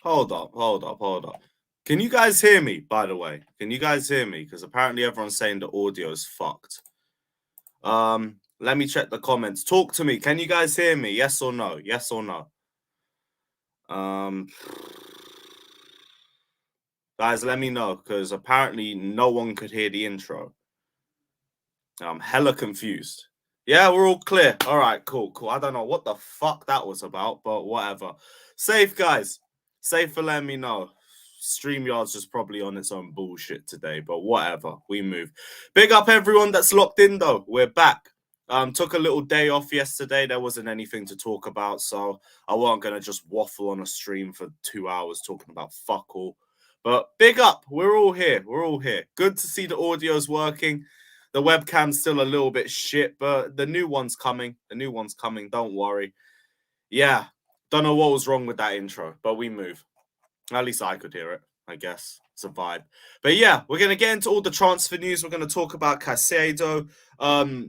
Hold up. Can you guys hear me, by the way? Can you guys hear me? Because apparently everyone's saying the audio is fucked. Let me check the comments. Talk to me. Can you guys hear me? Yes or no? Yes or no? Guys, let me know, because apparently no one could hear the intro. I'm hella confused. Yeah, we're all clear. All right, cool. I don't know what the fuck that was about, but whatever. Safe, guys. Safe for letting me know. StreamYard's just probably on its own bullshit today, but whatever. We move. Big up everyone that's locked in, though. We're back. Took a little day off yesterday. There wasn't anything to talk about, so I wasn't going to just waffle on a stream for 2 hours talking about fuck all. But big up. We're all here. We're all here. Good to see the audio's working. The webcam's still a little bit shit, but the new one's coming. The new one's coming. Don't worry. Yeah. Don't know what was wrong with that intro, but we move. At least I could hear it, I guess. It's a vibe. But yeah, we're going to get into all the transfer news. We're going to talk about Caciedo,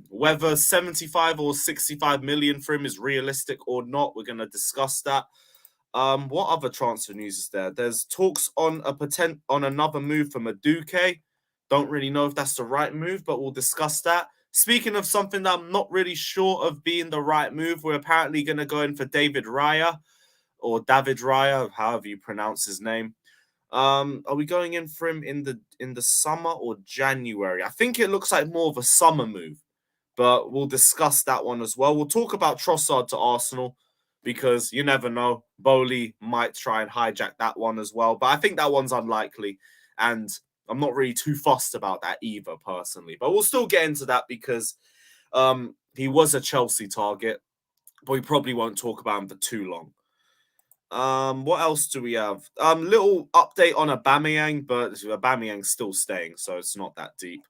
whether 75 or 65 million for him is realistic or not. We're going to discuss that. What other transfer news is there? There's talks on another move for Madueke. Don't really know if that's the right move, but we'll discuss that. Speaking of something that I'm not really sure of being the right move, we're apparently going to go in for David Raya, or David Raya, however you pronounce his name. Are we going in for him in the summer or January? I think it looks like more of a summer move, but we'll discuss that one as well. We'll talk about Trossard to Arsenal, because you never know. Bowley might try and hijack that one as well, but I think that one's unlikely, and I'm not really too fussed about that either, personally. But we'll still get into that because he was a Chelsea target, but we probably won't talk about him for too long. What else do we have? Little update on Aubameyang, but Aubameyang's still staying, so it's not that deep.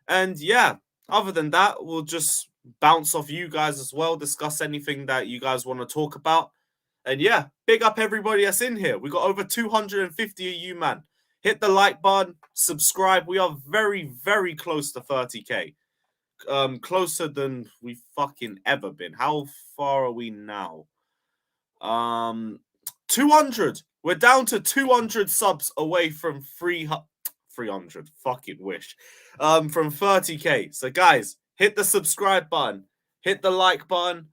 And yeah, other than that, we'll just bounce off you guys as well, discuss anything that you guys want to talk about. And yeah, big up everybody that's in here. We got over 250 of you, man. Hit the like button, subscribe. We are very, very close to 30k. Closer than we've fucking ever been. How far are we now? 200. We're down to 200 subs away from 300. Fucking wish. From 30k. So guys, hit the subscribe button, hit the like button,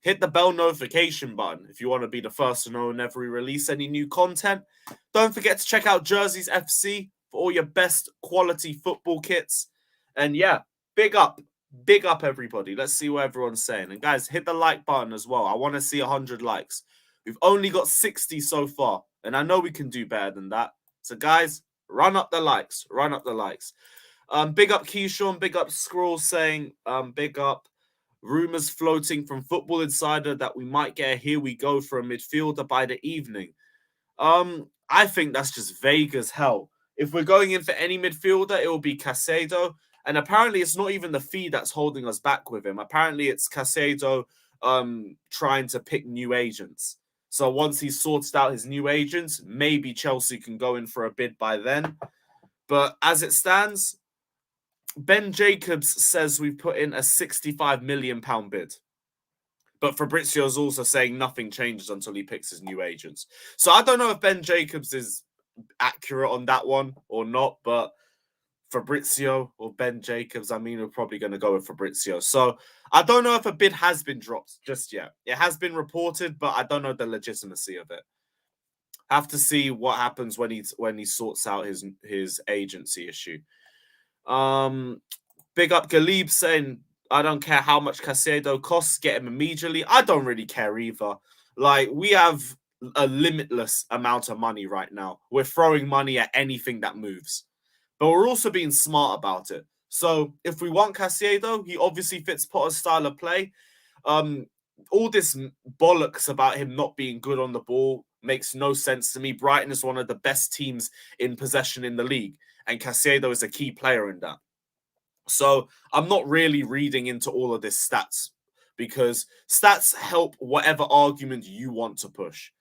hit the bell notification button if you want to be the first to know whenever we release any new content. Don't forget to check out Jerseys FC for all your best quality football kits. And yeah, big up everybody. Let's see what everyone's saying. And guys, hit the like button as well. I want to see 100 likes. We've only got 60 so far, and I know we can do better than that. So guys, run up the likes. Run up the likes. Big up Keyshawn, big up Scroll saying, big up. Rumors floating from Football Insider that we might get a here we go for a midfielder by the evening. I think that's just vague as hell. If we're going in for any midfielder, it will be Caicedo. And apparently it's not even the fee that's holding us back with him. Apparently it's Caciedo trying to pick new agents. So once he's sorted out his new agents, maybe Chelsea can go in for a bid by then. But as it stands, Ben Jacobs says we've put in a £65 million bid. But Fabrizio's also saying nothing changes until he picks his new agents. So I don't know if Ben Jacobs is accurate on that one or not, but Fabrizio or Ben Jacobs, I mean, we're probably going to go with Fabrizio. So I don't know if a bid has been dropped just yet. It has been reported, but I don't know the legitimacy of it. Have to see what happens when he sorts out his agency issue. Big up Galib saying, I don't care how much Caciedo costs, get him immediately. I don't really care either. Like, we have a limitless amount of money right now. We're throwing money at anything that moves. But we're also being smart about it. So if we want Caciedo, he obviously fits Potter's style of play. All this bollocks about him not being good on the ball makes no sense to me. Brighton is one of the best teams in possession in the league, and Caciedo is a key player in that. So I'm not really reading into all of this stats, because stats help whatever argument you want to push.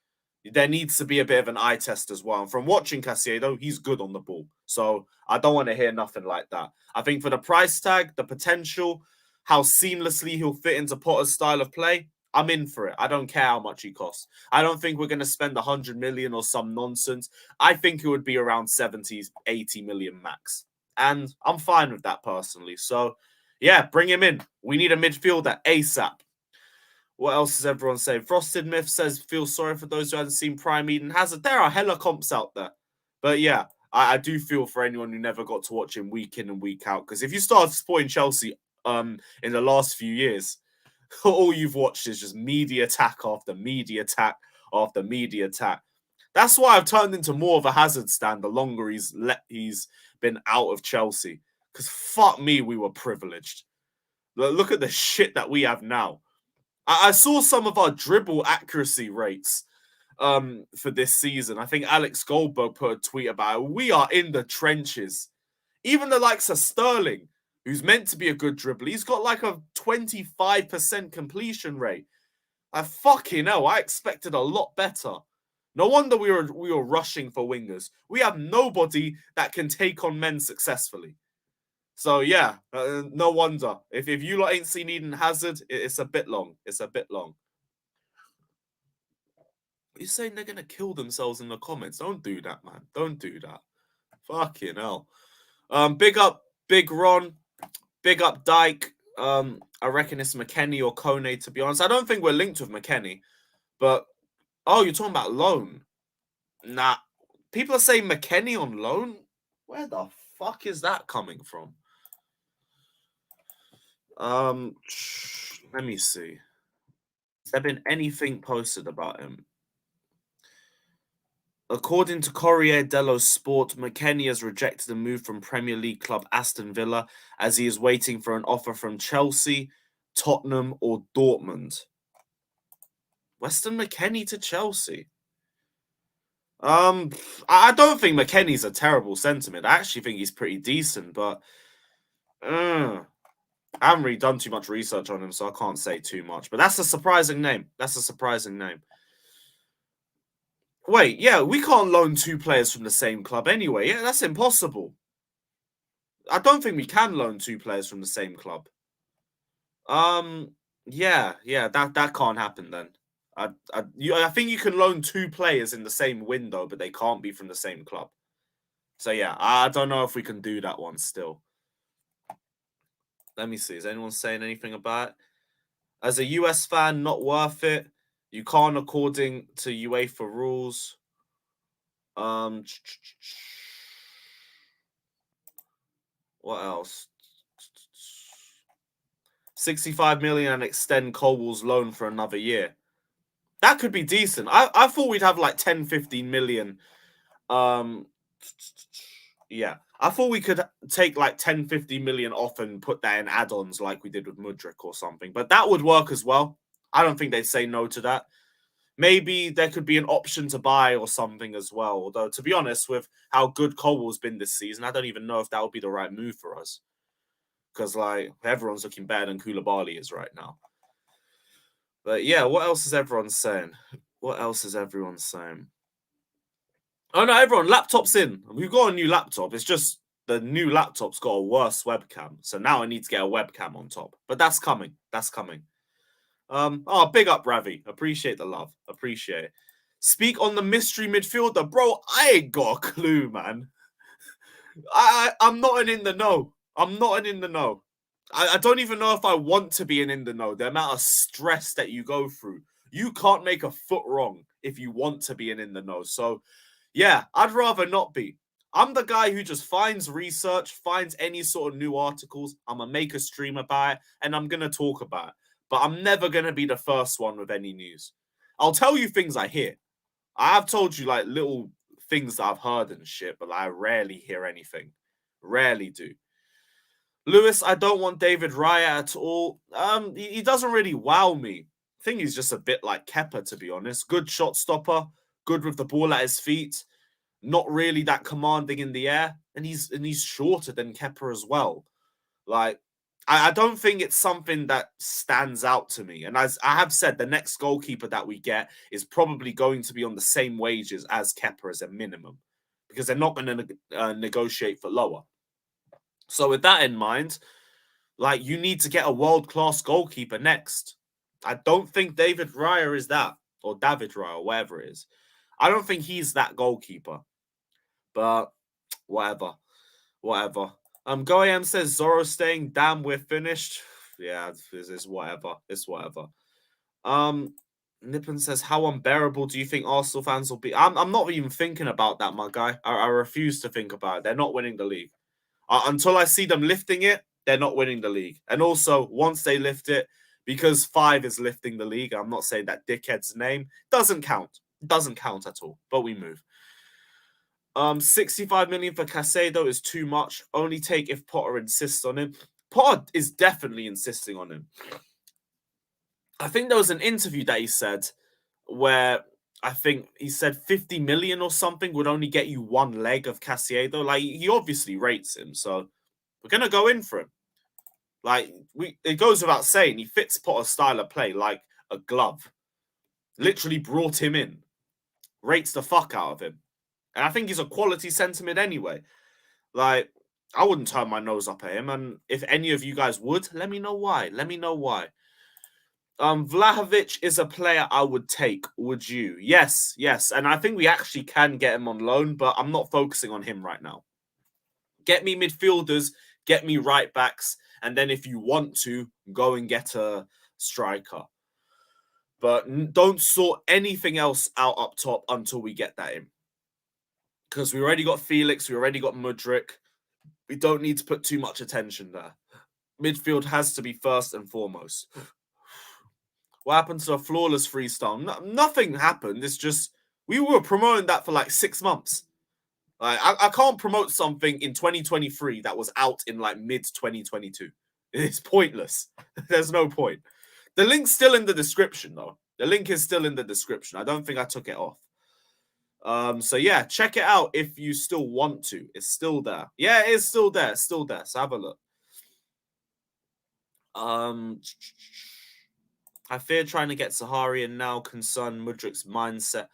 There needs to be a bit of an eye test as well. And from watching Caciedo, he's good on the ball. So I don't want to hear nothing like that. I think for the price tag, the potential, how seamlessly he'll fit into Potter's style of play, I'm in for it. I don't care how much he costs. I don't think we're going to spend 100 million or some nonsense. I think it would be around 70, 80 million max. And I'm fine with that personally. So, yeah, bring him in. We need a midfielder ASAP. What else is everyone saying? Frosted Myth says, feel sorry for those who haven't seen Prime Eden Hazard. There are hella comps out there. But yeah, I do feel for anyone who never got to watch him week in and week out. Because if you start supporting Chelsea in the last few years, all you've watched is just media attack after media attack after media attack. That's why I've turned into more of a Hazard stand the longer he's been out of Chelsea. Because fuck me, we were privileged. Look at the shit that we have now. I saw some of our dribble accuracy rates for this season. I think Alex Goldberg put a tweet about it. We are in the trenches. Even the likes of Sterling, who's meant to be a good dribbler, he's got like a 25% completion rate. I fucking hell, I expected a lot better. No wonder we were rushing for wingers. We have nobody that can take on men successfully. So yeah, no wonder. If you lot ain't seen Eden Hazard, it's a bit long. It's a bit long. You're saying they're gonna kill themselves in the comments. Don't do that, man. Don't do that. Fucking hell. Big up Big Ron. Big up Dyke. I reckon it's McKennie or Kone, to be honest. I don't think we're linked with McKennie. But oh, you're talking about loan. Nah. People are saying McKennie on loan? Where the fuck is that coming from? Let me see. Has there been anything posted about him? According to Corriere dello Sport, McKennie has rejected a move from Premier League club Aston Villa as he is waiting for an offer from Chelsea, Tottenham, or Dortmund. Weston McKennie to Chelsea. I don't think McKennie's a terrible sentiment. I actually think he's pretty decent, but I haven't really done too much research on him, so I can't say too much. But that's a surprising name. That's a surprising name. Wait, yeah, we can't loan two players from the same club anyway. Yeah, that's impossible. I don't think we can loan two players from the same club. Yeah, that can't happen then. I think you can loan two players in the same window, but they can't be from the same club. So yeah, I don't know if we can do that one still. Let me see. Is anyone saying anything about it? As a US fan, not worth it. You can't according to UEFA rules. What else? 65 million and extend Colwell's loan for another year. That could be decent. I thought we'd have like 10, 15 million. Yeah. I thought we could take like 10, 50 million off and put that in add-ons like we did with Mudryk or something. But that would work as well. I don't think they'd say no to that. Maybe there could be an option to buy or something as well. Although, to be honest, with how good Colwell's been this season, I don't even know if that would be the right move for us. Because, like, everyone's looking better than Koulibaly is right now. But, yeah, what else is everyone saying? What else is everyone saying? Oh, no, everyone, laptop's in. We've got a new laptop. It's just the new laptop's got a worse webcam. So now I need to get a webcam on top. But that's coming. That's coming. Oh, big up, Ravi. Appreciate the love. Appreciate it. Speak on the mystery midfielder. Bro, I ain't got a clue, man. I'm not in the know. I'm not in the know. I don't even know if I want to be in the know. The amount of stress that you go through. You can't make a foot wrong if you want to be in the know. So, yeah, I'd rather not be. I'm the guy who just finds research, finds any sort of new articles. I'm going to make a stream about it, and I'm going to talk about it. But I'm never going to be the first one with any news. I'll tell you things I hear. I have told you, like, little things that I've heard and shit, but I rarely hear anything. Rarely do. Lewis, I don't want David Raya at all. He doesn't really wow me. I think he's just a bit like Kepa, to be honest. Good shot stopper, good with the ball at his feet, not really that commanding in the air, and he's shorter than Kepa as well. Like, I don't think it's something that stands out to me. And as I have said, the next goalkeeper that we get is probably going to be on the same wages as Kepa as a minimum, because they're not going to negotiate for lower. So with that in mind, like, you need to get a world-class goalkeeper next. I don't think David Raya is that, or David Raya, or whatever it is. I don't think he's that goalkeeper. But whatever. GoAM says Zorro staying. Damn, we're finished. Yeah, it's whatever. It's whatever. Nippon says, how unbearable do you think Arsenal fans will be? I'm not even thinking about that, my guy. I refuse to think about it. They're not winning the league. Until I see them lifting it, they're not winning the league. And also, once they lift it, because 5 is lifting the league, I'm not saying that dickhead's name, doesn't count. Doesn't count at all. But we move. 65 million for Caciedo is too much. Only take if Potter insists on him. Potter is definitely insisting on him. I think there was an interview that he said where I think he said 50 million or something would only get you one leg of Caciedo. Like, he obviously rates him, so we're gonna go in for him. Like, it goes without saying, he fits Potter's style of play like a glove. Literally brought him in. Rates the fuck out of him. And I think he's a quality centre mid anyway. Like, I wouldn't turn my nose up at him. And if any of you guys would, let me know why. Let me know why. Vlahovic is a player I would take. Would you? Yes. And I think we actually can get him on loan, but I'm not focusing on him right now. Get me midfielders, get me right backs, and then if you want to, go and get a striker. But don't sort anything else out up top until we get that in. Because we already got Felix, we already got Mudryk. We don't need to put too much attention there. Midfield has to be first and foremost. What happened to a flawless freestyle? Nothing happened. It's just we were promoting that for like 6 months. Like, I can't promote something in 2023 that was out in like mid-2022. It's pointless. There's no point. The link's still in the description, though. The link is still in the description. I don't think I took it off. So yeah, check it out if you still want to. It's still there. Yeah, it is still there. It's still there. So have a look. I fear trying to get Sahari and now concern Mudryk's mindset.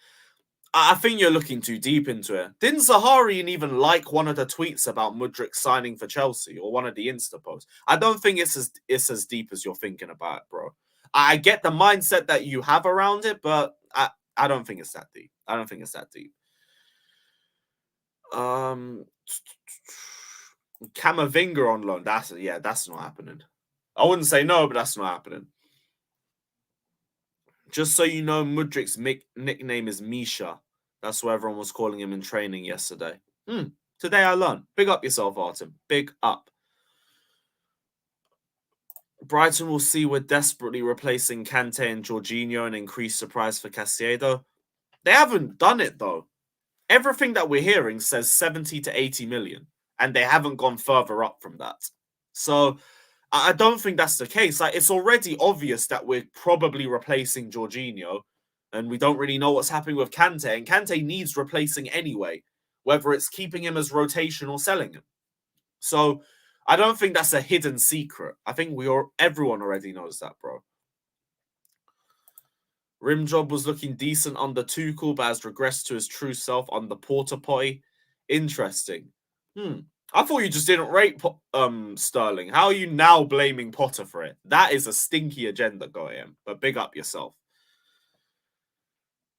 I think you're looking too deep into it. Didn't Saharian even like one of the tweets about Mudryk signing for Chelsea or one of the Insta posts? I don't think it's as deep as you're thinking about it, bro. I get the mindset that you have around it, but I don't think it's that deep. I don't think it's that deep. Camavinga on loan. That's not happening. I wouldn't say no, but that's not happening. Just so you know, Mudryk's nickname is Misha. That's what everyone was calling him in training yesterday. Today I learned. Big up yourself, Artem. Big up. Brighton will see we're desperately replacing Kante and Jorginho and increase the price for Caciedo. They haven't done it, though. Everything that we're hearing says 70 to 80 million, and they haven't gone further up from that. So I don't think that's the case. Like, it's already obvious that we're probably replacing Jorginho, and we don't really know what's happening with Kante. And Kante needs replacing anyway, whether it's keeping him as rotation or selling him. So I don't think that's a hidden secret. I think everyone already knows that, bro. Rimjob was looking decent under Tuchel, but has regressed to his true self under Porter Potty. Interesting. I thought you just didn't rate Sterling. How are you now blaming Potter for it? That is a stinky agenda, Goyam. But big up yourself.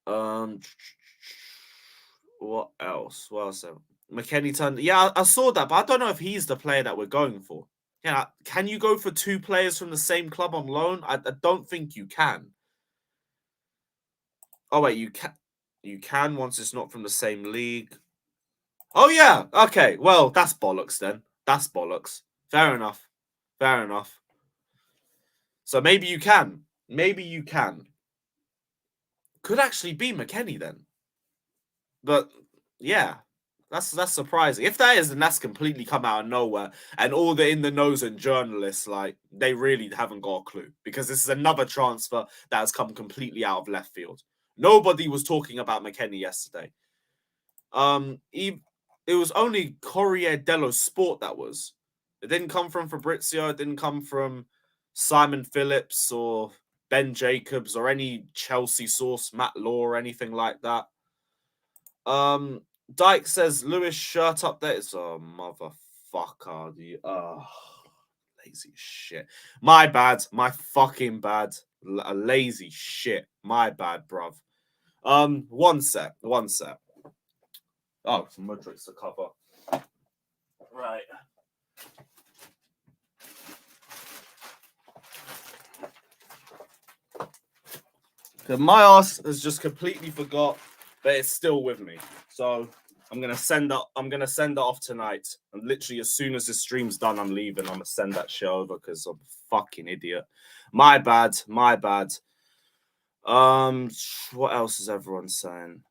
What else? What else? McKennie turned. Yeah, I saw that, but I don't know if he's the player that we're going for. Yeah, can you go for 2 players from the same club on loan? I don't think you can. Oh wait, you can. You can once it's not from the same league. Oh yeah. Okay. Well, that's bollocks then. That's bollocks. Fair enough. Fair enough. So maybe you can. Maybe you can. Could actually be McKennie then. But yeah, that's surprising. If that is, then that's completely come out of nowhere. And all the in the nose and journalists, like, they really haven't got a clue, because this is another transfer that has come completely out of left field. Nobody was talking about McKennie yesterday. It was only Corriere dello Sport that was. It didn't come from Fabrizio. It didn't come from Simon Phillips or Ben Jacobs or any Chelsea source, Matt Law or anything like that. Dyke says Lewis shirt update. Oh, motherfucker. Lazy shit. My bad. My fucking bad. A lazy shit. My bad, bruv. One sec. Oh, Mudryk's the cover. Right. My ass has just completely forgot, but it's still with me. So I'm gonna send it off tonight. And literally as soon as the stream's done, I'm leaving. I'm gonna send that shit over because I'm a fucking idiot. My bad. What else is everyone saying?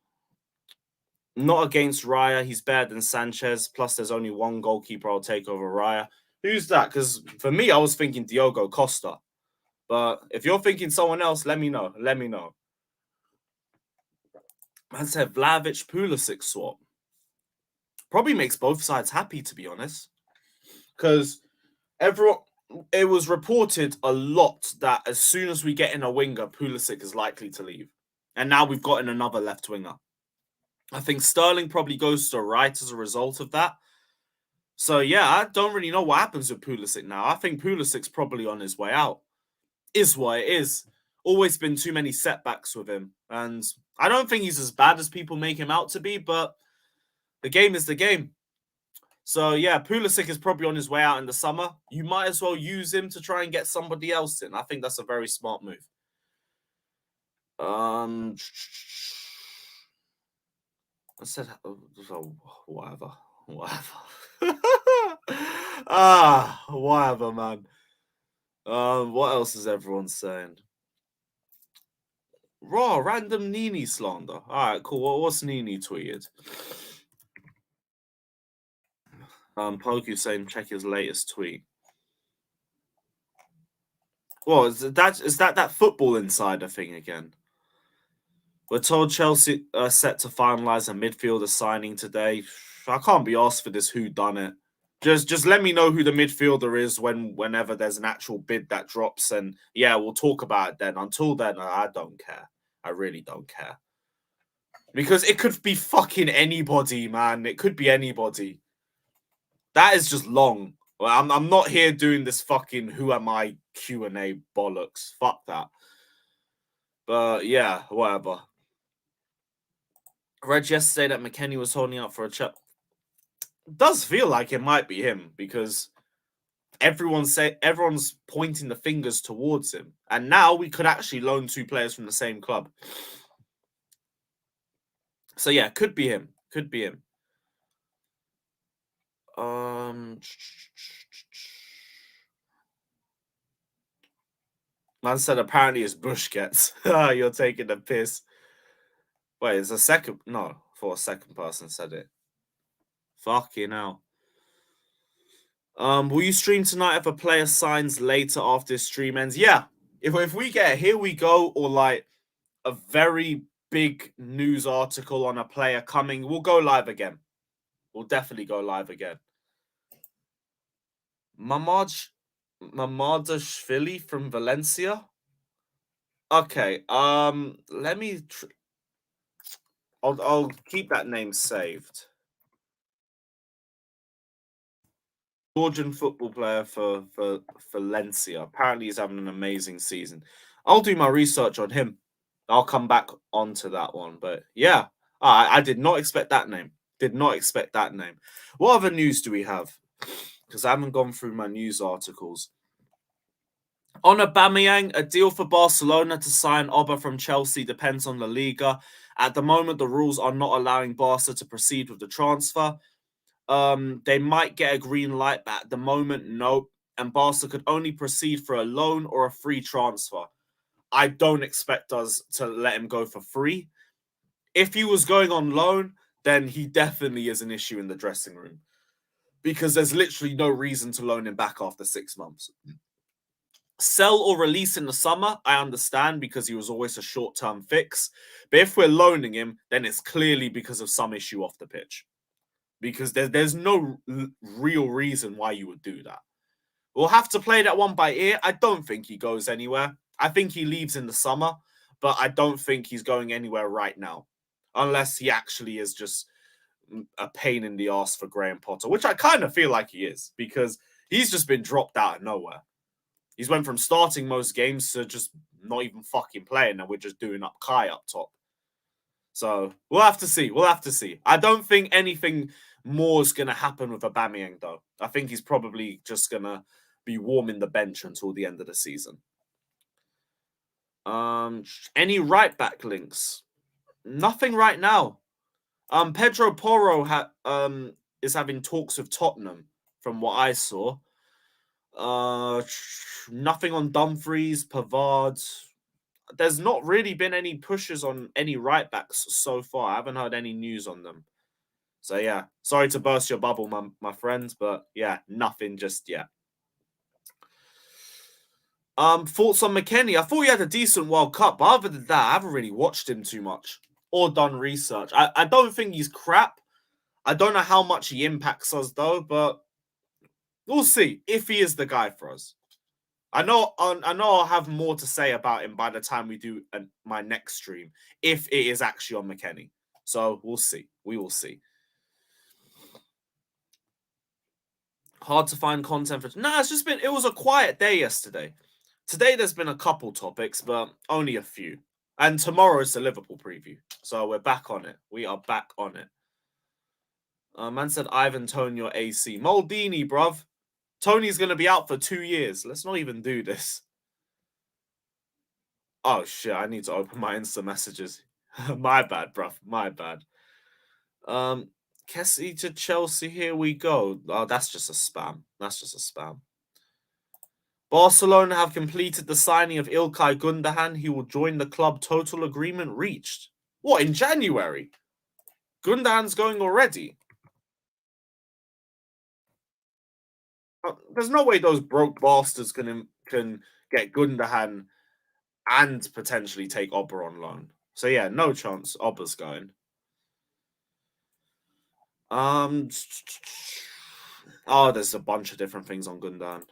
Not against Raya. He's better than Sanchez. Plus, there's only one goalkeeper I'll take over Raya. Who's that? Because for me, I was thinking Diogo Costa. But if you're thinking someone else, let me know. Man said Vlahovic Pulisic swap. Probably makes both sides happy, to be honest. Because it was reported a lot that as soon as we get in a winger, Pulisic is likely to leave. And now we've got in another left winger. I think Sterling probably goes to right as a result of that. So, yeah, I don't really know what happens with Pulisic now. I think Pulisic's probably on his way out. Is what it is. Always been too many setbacks with him. And I don't think he's as bad as people make him out to be, but the game is the game. So, yeah, Pulisic is probably on his way out in the summer. You might as well use him to try and get somebody else in. I think that's a very smart move. I said, whatever. Whatever, man. What else is everyone saying? Raw, random Nini slander. All right, cool. What's Nini tweeted? Poku saying check his latest tweet. Well, is that Football Insider thing again? We're told Chelsea are set to finalise a midfielder signing today. I can't be asked for this whodunit. Just let me know who the midfielder is whenever there's an actual bid that drops, and yeah, we'll talk about it then. Until then, I don't care. I really don't care. Because it could be fucking anybody, man. It could be anybody. That is just long. Well, I'm not here doing this fucking who am I Q&A bollocks. Fuck that. But yeah, whatever. I read yesterday that McKennie was holding out for a chat. Does feel like it might be him because everyone's pointing the fingers towards him, and now we could actually loan two players from the same club. So yeah, could be him. Man said apparently it's Busquets. You're taking the piss. Wait, it's a second? No, for a second person said it. Fucking hell. Will you stream tonight if a player signs later after this stream ends? Yeah. If we get here we go or like a very big news article on a player coming, we'll go live again. We'll definitely go live again. Mamadashvili from Valencia. Okay. Let me. I'll keep that name saved. Georgian football player for Valencia. Apparently, he's having an amazing season. I'll do my research on him. I'll come back onto that one. But yeah, I did not expect that name. What other news do we have? Because I haven't gone through my news articles. On Aubameyang, a deal for Barcelona to sign Oba from Chelsea depends on La Liga. At the moment, the rules are not allowing Barca to proceed with the transfer. They might get a green light, but at the moment, no. And Barca could only proceed for a loan or a free transfer. I don't expect us to let him go for free. If he was going on loan, then he definitely is an issue in the dressing room. Because there's literally no reason to loan him back after 6 months. Sell or release in the summer, I understand, because he was always a short-term fix. But if we're loaning him, then it's clearly because of some issue off the pitch. Because there's no real reason why you would do that. We'll have to play that one by ear. I don't think he goes anywhere. I think he leaves in the summer, but I don't think he's going anywhere right now. Unless he actually is just a pain in the ass for Graham Potter, which I kind of feel like he is, because he's just been dropped out of nowhere. He's went from starting most games to just not even fucking playing, and we're just doing up Kai up top. So we'll have to see. We'll have to see. I don't think anything more is going to happen with Aubameyang, though. I think he's probably just going to be warming the bench until the end of the season. Any right back links? Nothing right now. Pedro Porro is having talks with Tottenham, from what I saw. Nothing on Dumfries, Pavard. There's not really been any pushes on any right backs so far. I haven't heard any news on them. So yeah, sorry to burst your bubble, my friends, but yeah, nothing just yet. Thoughts on McKennie? I thought he had a decent World Cup, but other than that, I haven't really watched him too much or done research. I don't think he's crap. I don't know how much he impacts us though, but we'll see if he is the guy for us. I know I'll have more to say about him by the time we do my next stream, if it is actually on McKennie. So we'll see. We will see. Hard to find content for... Nah, it was a quiet day yesterday. Today there's been a couple topics, but only a few. And tomorrow is the Liverpool preview. So we're back on it. We are back on it. Man said Ivan Toney AC. Maldini, bruv. Tony's going to be out for 2 years. Let's not even do this. Oh, shit. I need to open my Insta messages. My bad, bruv. My bad. Caciedo to Chelsea. Here we go. Oh, that's just a spam. That's just a spam. Barcelona have completed the signing of İlkay Gundogan. He will join the club. Total agreement reached. What, in January? Gundogan's going already? There's no way those broke bastards can get Gundogan and potentially take Oba on loan. So yeah, no chance Oba's going. Oh, there's a bunch of different things on Gundogan.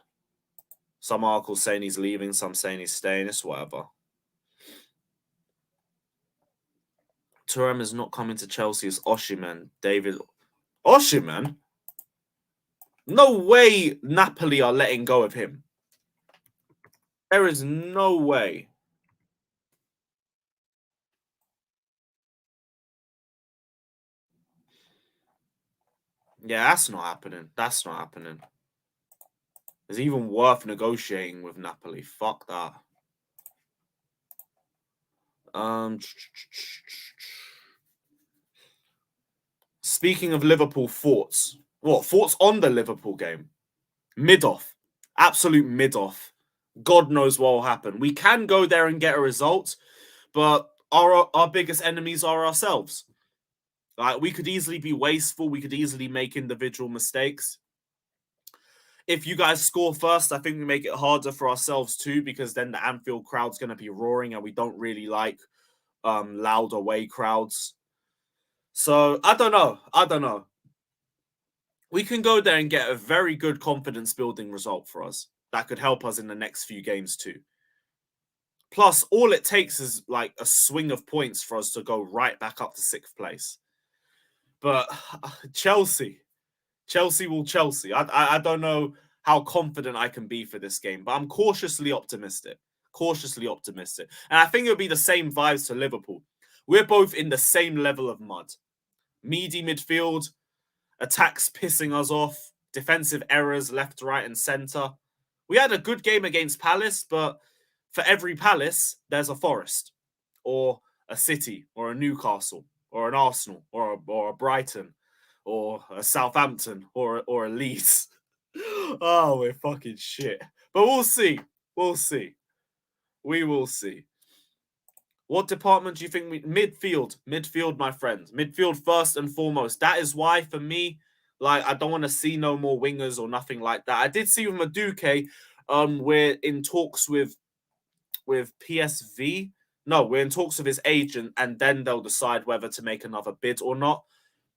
Some articles saying he's leaving, some saying he's staying. It's whatever. Thuram is not coming to Chelsea. It's Osimhen. David Osimhen? No way Napoli are letting go of him. There is no way. Yeah, that's not happening. That's not happening. It's even worth negotiating with Napoli. Fuck that. Speaking of Liverpool, thoughts. What? Thoughts on the Liverpool game? Mid-off. Absolute mid-off. God knows what will happen. We can go there and get a result, but our biggest enemies are ourselves. Like, we could easily be wasteful. We could easily make individual mistakes. If you guys score first, I think we make it harder for ourselves too, because then the Anfield crowd's going to be roaring, and we don't really like loud away crowds. So, I don't know. I don't know. We can go there and get a very good confidence-building result for us. That could help us in the next few games too. Plus, all it takes is like a swing of points for us to go right back up to 6th place. But Chelsea will Chelsea. I don't know how confident I can be for this game, but I'm cautiously optimistic. Cautiously optimistic. And I think it'll be the same vibes to Liverpool. We're both in the same level of mud. Meaty midfield, attacks pissing us off, defensive errors left, right, and centre. We had a good game against Palace, but for every Palace, there's a Forest, or a City, or a Newcastle, or an Arsenal, or a Brighton, or a Southampton, or a Leeds. Oh, we're fucking shit. But we'll see. We'll see. We will see. What department do you think we... Midfield. Midfield, my friends. Midfield first and foremost. That is why, for me, like, I don't want to see no more wingers or nothing like that. I did see with Madueke, we're in talks with PSV. No, we're in talks with his agent, and then they'll decide whether to make another bid or not.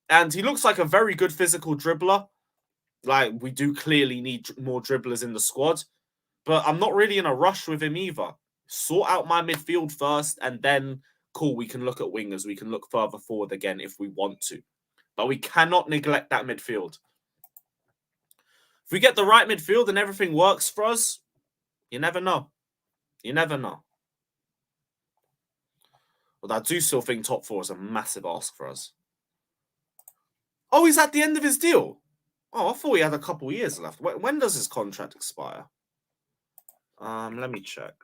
And he looks like a very good physical dribbler. Like, we do clearly need more dribblers in the squad. But I'm not really in a rush with him either. Sort out my midfield first, and then, cool, we can look at wingers. We can look further forward again if we want to. But we cannot neglect that midfield. If we get the right midfield and everything works for us, You never know. You never know. But I do still think top 4 is a massive ask for us. Oh, he's at the end of his deal. Oh, I thought he had a couple years left. When does his contract expire? Let me check.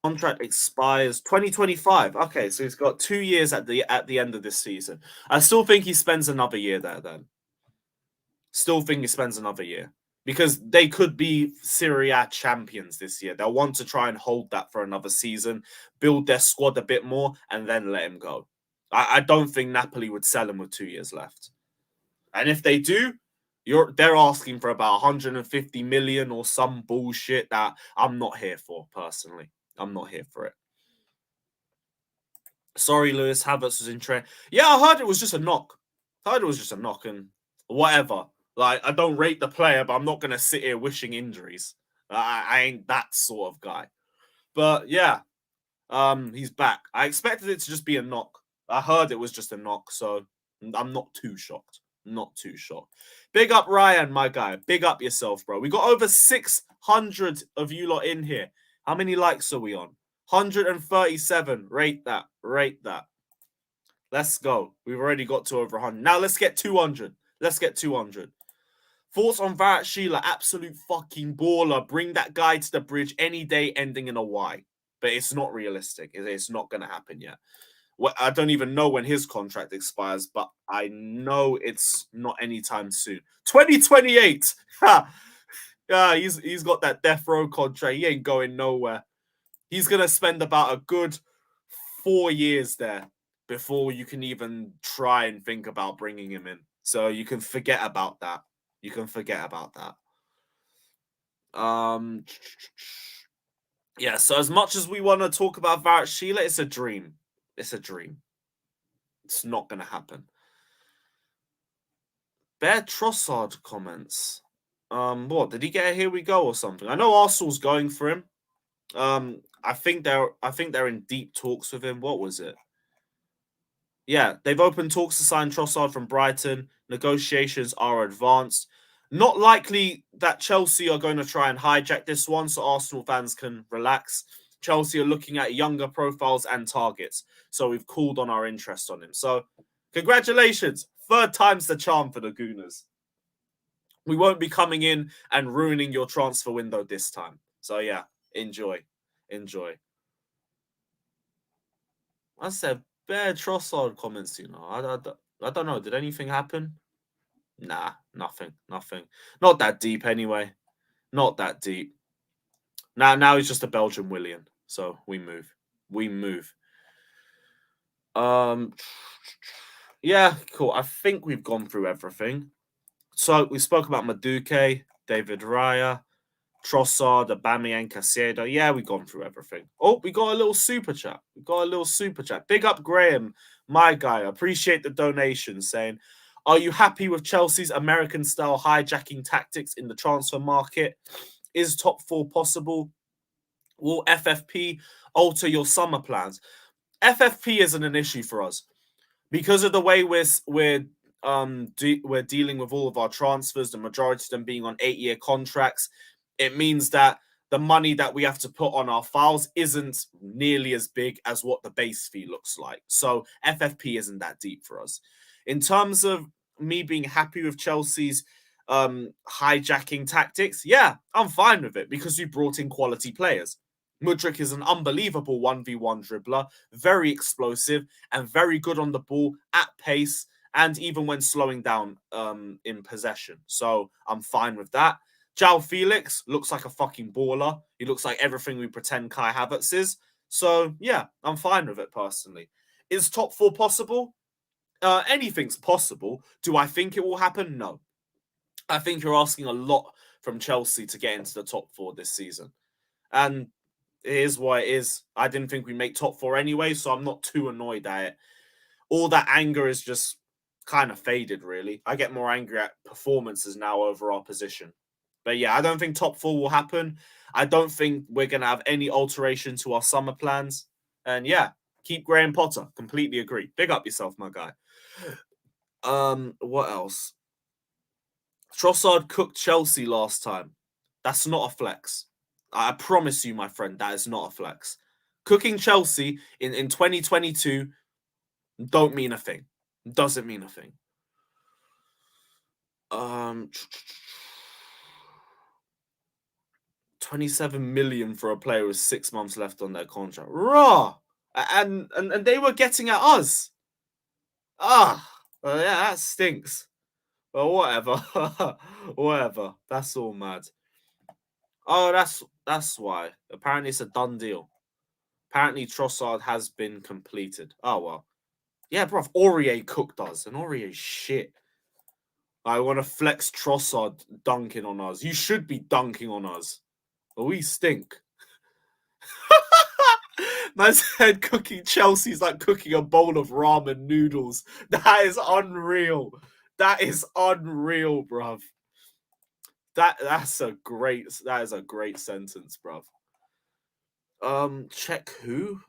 Contract expires 2025. Okay, so he's got 2 years at the end of this season. I still think he spends another year there then. Still think he spends another year. Because they could be Serie A champions this year. They'll want to try and hold that for another season, build their squad a bit more, and then let him go. I don't think Napoli would sell him with 2 years left. And if they do, they're asking for about 150 million or some bullshit that I'm not here for, personally. I'm not here for it. Sorry, Lewis, Havertz was in training. Yeah, I heard it was just a knock. And whatever. Like, I don't rate the player, but I'm not going to sit here wishing injuries. I ain't that sort of guy. But yeah, he's back. I expected it to just be a knock. I heard it was just a knock, so I'm not too shocked. Not too shocked. Big up Ryan, my guy. Big up yourself, bro. We got over 600 of you lot in here. How many likes are we on? 137. Rate that. Rate that. Let's go. We've already got to over 100. Now let's get 200. Let's get 200. Thoughts on Varat absolute fucking baller. Bring that guy to the bridge any day ending in a Y. But it's not realistic. It's not going to happen yet. Well, I don't even know when his contract expires, but I know it's not anytime soon. 2028. Yeah, he's got that death row contract. He ain't going nowhere. He's going to spend about a good 4 years there before you can even try and think about bringing him in. So you can forget about that. You can forget about that. Yeah, so as much as we want to talk about Varat, it's a dream. It's a dream. It's not going to happen. Bear Trossard comments. What did he get a here we go or something? I know Arsenal's going for him. I think they're in deep talks with him. What was it? Yeah, they've opened talks to sign Trossard from Brighton. Negotiations are advanced. Not likely that Chelsea are going to try and hijack this one, so Arsenal fans can relax. Chelsea are looking at younger profiles and targets, so we've called on our interest on him. So, congratulations. 3rd time's the charm for the Gooners. We won't be coming in and ruining your transfer window this time. So, yeah, enjoy. Enjoy. I said, bare Trossard comments, you know. I don't know. Did anything happen? Nah, nothing. Not that deep anyway. Not that deep. Now he's just a Belgian Willian. So we move. Yeah, cool. I think we've gone through everything. So we spoke about Madueke, David Raya, Trossard, Aubameyang, Caciedo. Yeah, we've gone through everything. Oh, we got a little super chat. Big up Graham, my guy. Appreciate the donation saying, are you happy with Chelsea's American-style hijacking tactics in the transfer market? Is top 4 possible? Will FFP alter your summer plans? FFP isn't an issue for us because of the way we're dealing with all of our transfers, the majority of them being on 8-year contracts. It means that the money that we have to put on our files isn't nearly as big as what the base fee looks like. So FFP isn't that deep for us. In terms of me being happy with Chelsea's hijacking tactics, yeah, I'm fine with it because we brought in quality players. Mudryk is an unbelievable 1v1 dribbler, very explosive and very good on the ball at pace and even when slowing down in possession. So I'm fine with that. João Felix looks like a fucking baller. He looks like everything we pretend Kai Havertz is. So yeah, I'm fine with it personally. Is top 4 possible? Anything's possible. Do I think it will happen? No. I think you're asking a lot from Chelsea to get into the top 4 this season. And it is what it is. I didn't think we'd make top 4 anyway, so I'm not too annoyed at it. All that anger is just kind of faded, really. I get more angry at performances now over our position. But yeah, I don't think top 4 will happen. I don't think we're going to have any alteration to our summer plans. And yeah, keep Graham Potter. Completely agree. Big up yourself, my guy. What else? Trossard cooked Chelsea last time. That's not a flex. I promise you, my friend, that is not a flex. Cooking Chelsea in 2022 don't mean a thing. Doesn't mean a thing. 27 million for a player with 6 months left on their contract. Raw. And they were getting at us. Yeah, that stinks. But whatever. Whatever. That's all mad. Oh, that's why. Apparently it's a done deal. Apparently Trossard has been completed. Oh well. Yeah, bro. Aurier cooked us, and Aurier's shit. I want to flex Trossard dunking on us. You should be dunking on us. But we stink. Man's head cooking Chelsea's like cooking a bowl of ramen noodles. That is unreal. That is unreal, bruv. That is a great sentence, bruv. Check who?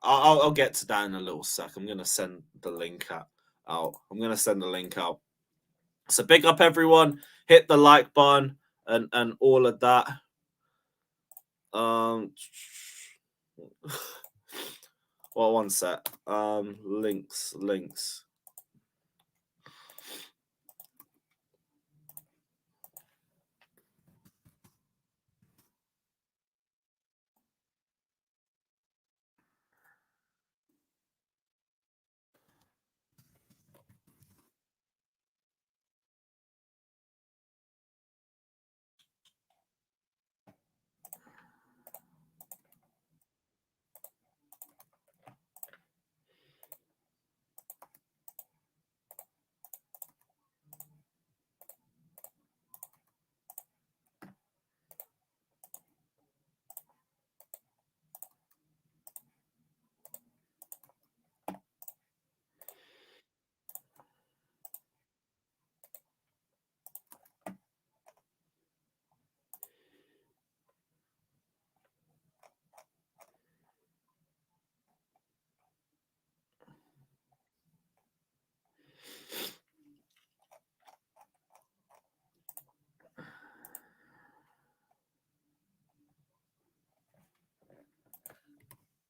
I'll get to that in a little sec. I'm gonna send the link out. I'm gonna send the link out. So big up everyone. Hit the like button and all of that. Well, one sec. Links.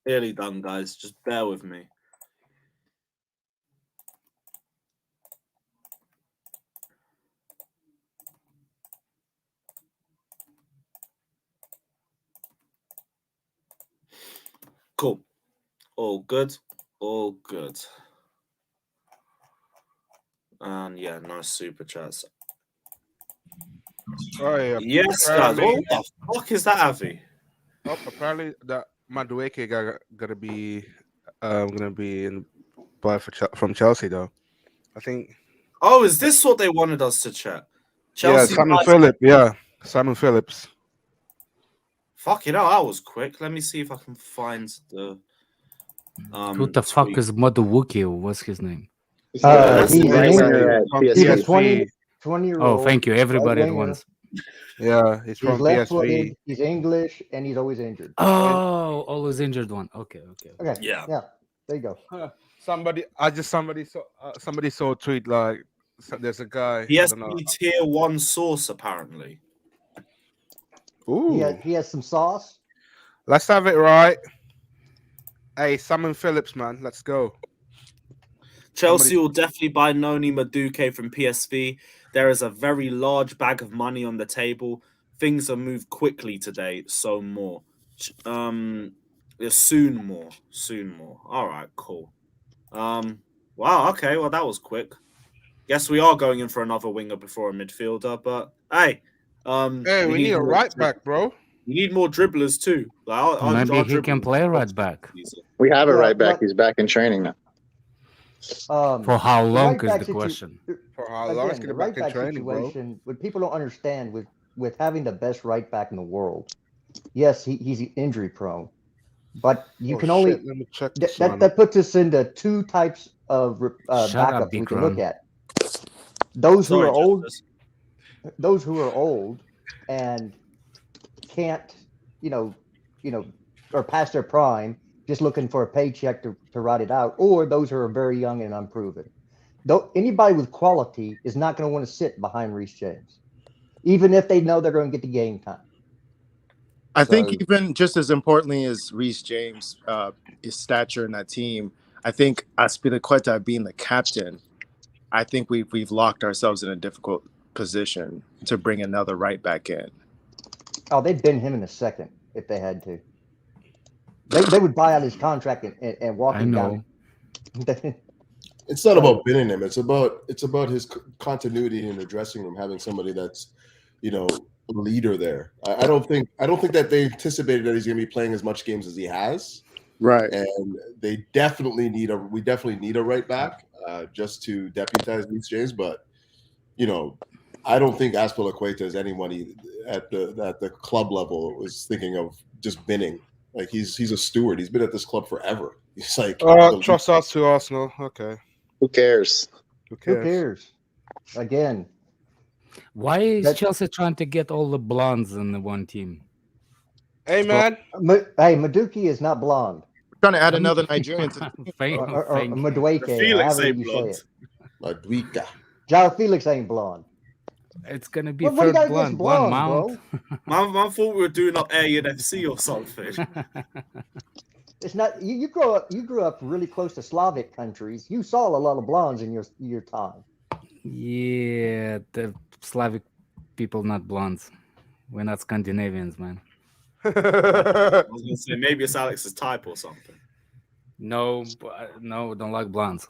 Nearly done, guys. Just bear with me. Cool. All good. All good. And yeah, nice super chats. Oh yeah. Yes, guys. What the fuck is that, Avi? Oh, apparently that Madueke gonna be in buy from Chelsea though. I think. Oh, is this what they wanted us to check? Chelsea Simon Phillips. Fuck it, that was quick. Let me see if I can find the. Who the fuck is Madueke? What's his name? He's a 20-year-old. Oh, thank you, everybody at once. Yeah, he's from PSV. He's English, and he's always injured. Oh, always injured one. Okay. Yeah. There you go. Somebody saw a tweet like there's a guy. PSV tier 1 source apparently. Ooh. He has some sauce. Let's have it right. Hey, Simon Phillips, man, let's go. Chelsea will definitely buy Noni Madueke from PSV. There is a very large bag of money on the table. Things have moved quickly today, so more. Soon more. All right, cool. Wow, okay, well that was quick. Guess we are going in for another winger before a midfielder, but hey, we need a right back, bro. We need more dribblers too. Maybe he can play right back. We have a right back. He's back in training now. For how long is the question? For how long is the right back situation? What people don't understand with having the best right back in the world. Yes, he's injury prone, but you can only let me check that puts us into two types of backups we can look at. Those who are old and can't, are past their prime, just looking for a paycheck to ride it out, or those who are very young and unproven. though anybody with quality is not going to want to sit behind Reece James, even if they know they're going to get the game time. I think even just as importantly as Reece James, his stature in that team, I think Aspilicueta being the captain, I think we've locked ourselves in a difficult position to bring another right back in. Oh, they'd bend him in a second if they had to. They would buy out his contract and walk him down. It's not about binning him. It's about his continuity in the dressing room, having somebody that's, a leader there. I don't think that they anticipated that he's going to be playing as much games as he has. Right. And we definitely need a right back just to deputize Reece James. But I don't think Aspilicueta is anyone at the club level is thinking of just binning. Like he's a steward. He's been at this club forever. He's like Trossard to Arsenal. Okay. Who cares? Who cares? Again. Why is Chelsea trying to get all the blondes in the one team? Hey, man. Madueke is not blonde. We're trying to add another Nigerian to or Madueke. Felix ain't blonde. Madueke. Felix ain't blonde. It's gonna be third blonde, one mount. Man thought we were doing up Air FC or something. It's not. You grew up really close to Slavic countries. You saw a lot of blondes in your time. Yeah, the Slavic people not blondes. We're not Scandinavians, man. I was gonna say maybe it's Alex's type or something. No, don't like blondes.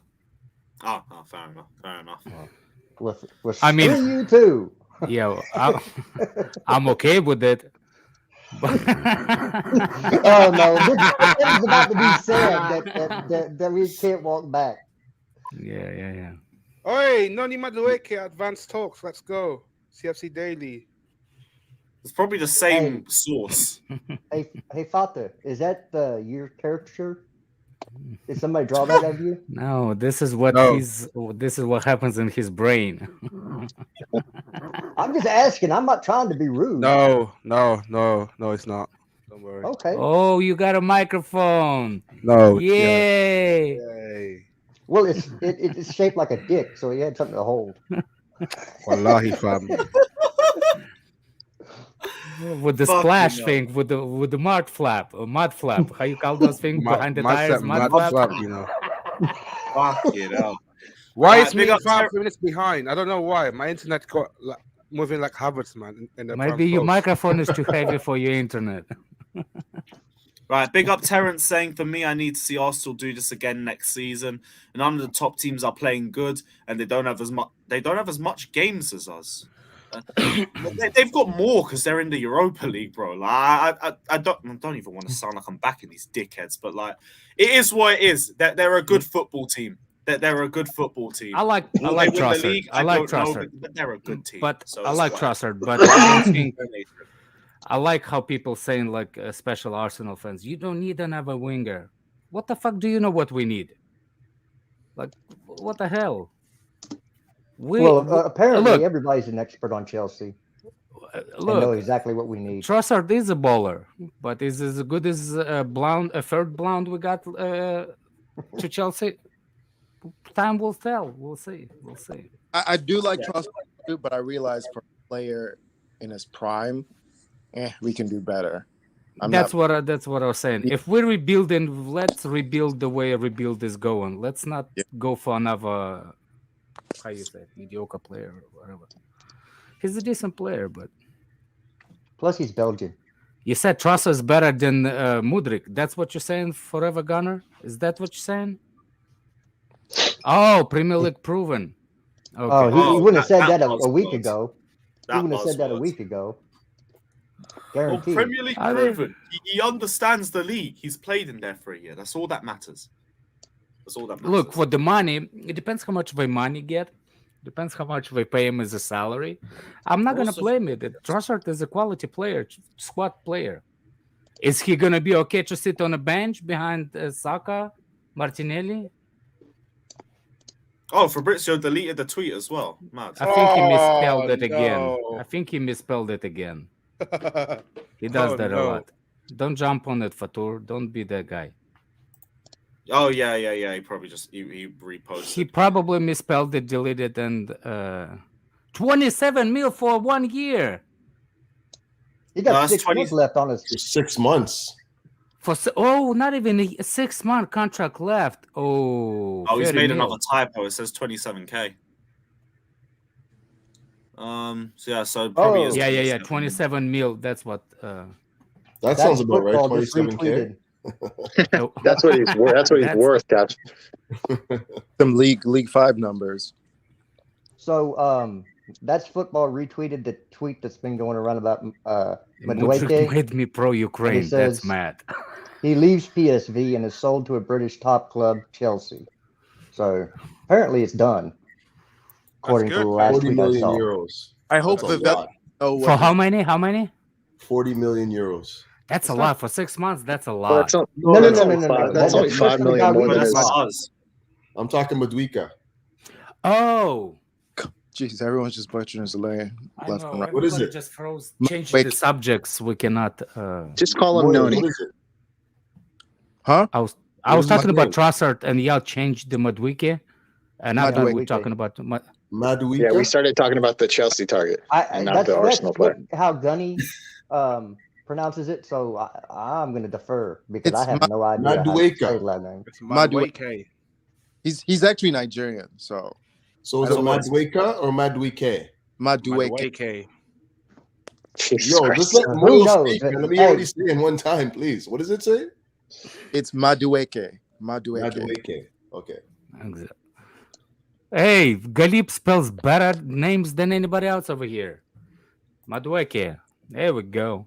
Oh, fair enough. I mean, you too. Yeah, I'm okay with it. Oh no, it's about to be said that we can't walk back. Yeah. Oi, Noni Madueke, advanced talks. Let's go. CFC Daily. It's probably the same source. Hey, Fata, is that your caricature? Did somebody draw that of you? No, this is what happens in his brain. I'm just asking. I'm not trying to be rude. No, it's not. Don't worry. Okay. Oh, you got a microphone. No. Yay. Yay. Well, it's shaped like a dick, so he had something to hold. Wallahi, fam. With the splash thing, with the mud flap. How you call those things behind the tires? Mud flap. Fuck it up. Why is me 5 minutes behind? I don't know why. My internet got moving like Havertz, man. Maybe your microphone is too heavy for your internet. Right, big up Terrence saying, for me, I need to see Arsenal do this again next season. And none of the top teams are playing good, and they don't have as much games as us. They've got more because they're in the Europa League, bro. Like, I don't even want to sound like I'm backing these dickheads, but like, it is what it is. They're a good football team. They're a good football team. I like Trossard. I like Trossard, but they're a good team. But so I like like, Trossard, but I don't think. I like how people saying, like, special Arsenal fans, you don't need another winger. What the fuck do you know what we need? Like, what the hell? Apparently everybody's an expert on Chelsea. Look, I know exactly what we need. Trossard is a bowler, but is as good as a third blonde we got to Chelsea? Time will tell. We'll see. I do like Trossard too, but I realize for a player in his prime, we can do better. That's what I was saying. If we're rebuilding, let's rebuild the way a rebuild is going. Let's not go for another, how you say, mediocre player or whatever. He's a decent player, but plus he's Belgian. You said Trossard is better than Mudryk. That's what you're saying, Forever Gunner? Is that what you're saying? Oh, Premier League proven. Okay. Oh, he wouldn't have said that a week ago. He wouldn't have said that a week ago. Guaranteed. Well, Premier League proven. He understands the league. He's played in there for a year. That's all that matters. Look, for the money, it depends how much they money get. Depends how much they pay him as a salary. I'm not going to blame it. Trossard is a quality player, squad player. Is he going to be okay to sit on a bench behind Saka, Martinelli? Oh, Fabrizio deleted the tweet as well. Mad. I think he misspelled it again. I think he misspelled it again. He does that a lot. Don't jump on it, Fatur. Don't be that guy. Oh yeah. He probably just he reposted. He probably misspelled it, deleted, and 27 mil for 1 year. He got No, 6 months left on his. For 6 months. Not even a 6-month contract left. Oh, he's 30 made mil. another typo. It says 27K. So probably is Yeah. 27 mil. That's what. That sounds about right. Football just 27K. retweeted. That's what he's worth. That's what he's worth, Caps. Some League 5 numbers. So that's Football retweeted the tweet that's been going around about Mudryk Madueke. made me pro Ukraine. He says- That's mad. He leaves PSV and is sold to a British top club, Chelsea. So apparently it's done, according to the good. last 40 tweet I million saw. euros. I hope That's a that. lot. Oh, For how many? How many? 40 million euros. That's a lot for 6 months. That's a Well, lot. that's not, No. that's only That's 5 the million guy more we than But his. that's just- us. I'm talking Madueke. Oh, Jeez, everyone's just butchering his lane I left know. and right. What is Everybody it? just froze. Ma- Change wait. the subjects. We cannot. Just call him What Noni. is it? Huh? I was What is talking his about name? Trossard, and y'all changed the Madueke, and now we're Madueke. talking about. Madueke? Yeah, we started talking about the Chelsea target and not That's the Arsenal player. how Gunny pronounces it. So I'm going to defer because It's I have no idea how to Madueke. say the last name. It's Madueke. Madueke. He's actually Nigerian, so So is I it don't know. Madueke or Madueke? Madueke. Madueke. Jesus Yo, Christ. just let Who Will knows? speak, man. Let me Hey. already say in one time, please. What does it say? It's Madueke. Madueke. Madueke. Okay. Hey, Galip spells better names than anybody else over here. Madueke. There we go.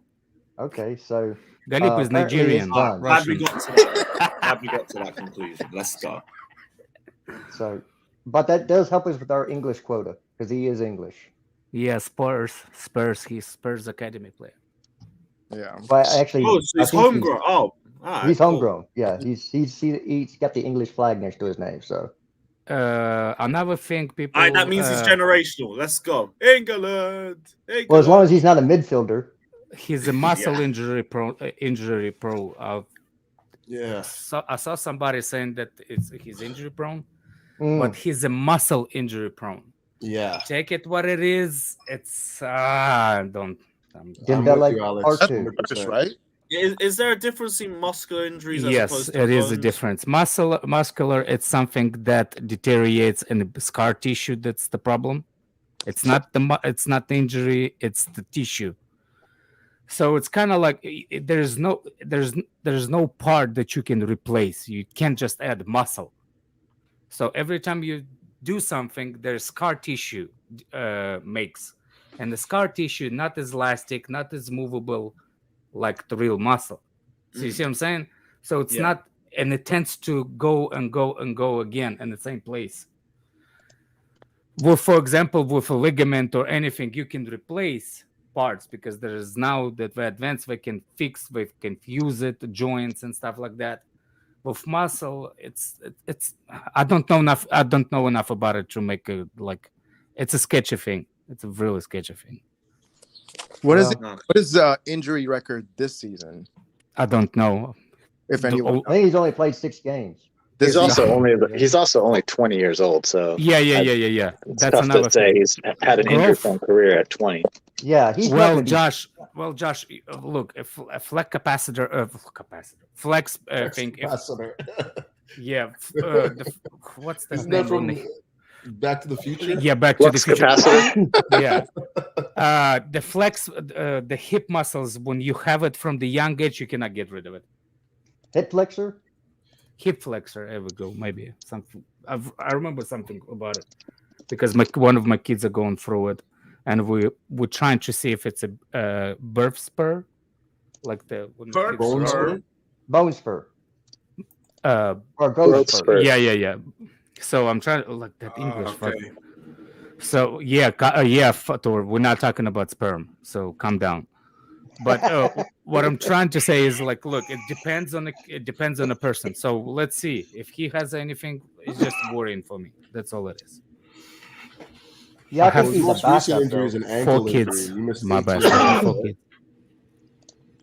Okay, so Galip is apparently Nigerian. it's done. Glad we Russian. got to that. Glad we got to that conclusion. Let's go. So, but that does help us with our English quota because he is English. Yeah, Spurs. He's Spurs Academy player. Yeah. But actually, Oh, so I he's think homegrown. Oh, alright, He's cool. homegrown. Yeah, he's got the English flag next to his name. So Another thing, people. Alright, that means he's generational. Let's go. England. well, as long as he's not a midfielder. He's a muscle Yeah. injury pro. Yeah. So I saw somebody saying that he's injury prone, Mm. but he's a muscle injury prone. Yeah. Take it what it is. It's don't. I'm Dembele with you, Alex. part That's 2. British, right? Is there a difference in muscular injuries? As Yes, opposed to it is a bones? difference. Muscular, it's something that deteriorates in the scar tissue. That's the problem. It's not the injury. It's the tissue. So it's kind of like there's no part that you can replace. You can't just add muscle. So every time you do something, there's scar tissue makes, and the scar tissue not as elastic, not as movable like the real muscle. So you see what I'm saying? So it's not, and it tends to go and go and go again in the same place. Well, for example, with a ligament or anything, you can replace parts because there is now that we advanced, we can fix, we can fuse it, joints and stuff like that. With muscle, it's I don't know enough about it to make a it's a sketchy thing. It's a really sketchy thing. What is No. his injury record this season? I don't know. If anyone, I think he's only played 6 games. He's this also only 20 years old, so Yeah. it's That's tough another to say thing. he's had an injury-prone career at 20. Yeah, he's not Well, gonna be- Josh, look, a flex capacitor, flex thing. Capacitor. What's the Isn't name? that from Back to the Future? Yeah, Back to the Flux Future. capacitor? Yeah. The flex, the hip muscles, when you have it from the young age, you cannot get rid of it. hip flexor. Hip flexor, there we go. Maybe something. I remember something about it because one of my kids are going through it, and we're trying to see if it's a birth spur, like the Bone spur? Bone spur. Or Growth growth spur. spur. Yeah. So I'm trying to like that English. fuck. Okay. So Fator, we're not talking about sperm. So calm down. But what I'm trying to say is like, look, it depends on the person. So let's see if he has anything. It's just worrying for me. That's all it is. Yeah, I have think His he's a most recent backup. injury is Though. an ankle 4 injury. kids. You missed My 18 bad. games. 4 kids.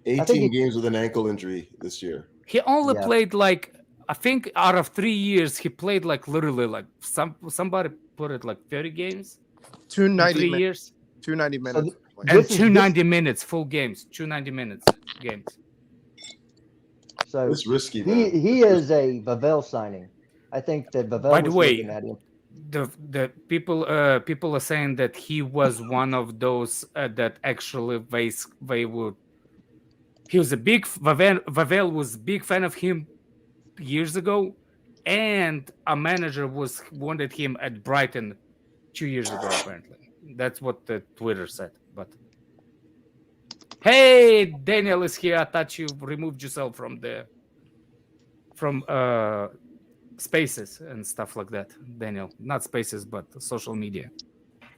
18 think he- games with an ankle injury this year. He only Yeah. played like I think out of 3 years, he played like literally like somebody put it like 30 games. 290 3 minutes. years. 290 minutes. And 290 minutes, full games. 290 minutes games. So It's risky, man. he is a Vavel signing. I think that Vavel By the was way, looking at him. The people are saying that he was one of those that actually they would. He was a big Vavel was a big fan of him years ago, and a manager wanted him at Brighton 2 years ago. Apparently, that's what the Twitter said. But hey, Daniel is here. I thought you removed yourself from Spaces and stuff like that. Daniel, not Spaces, but social media.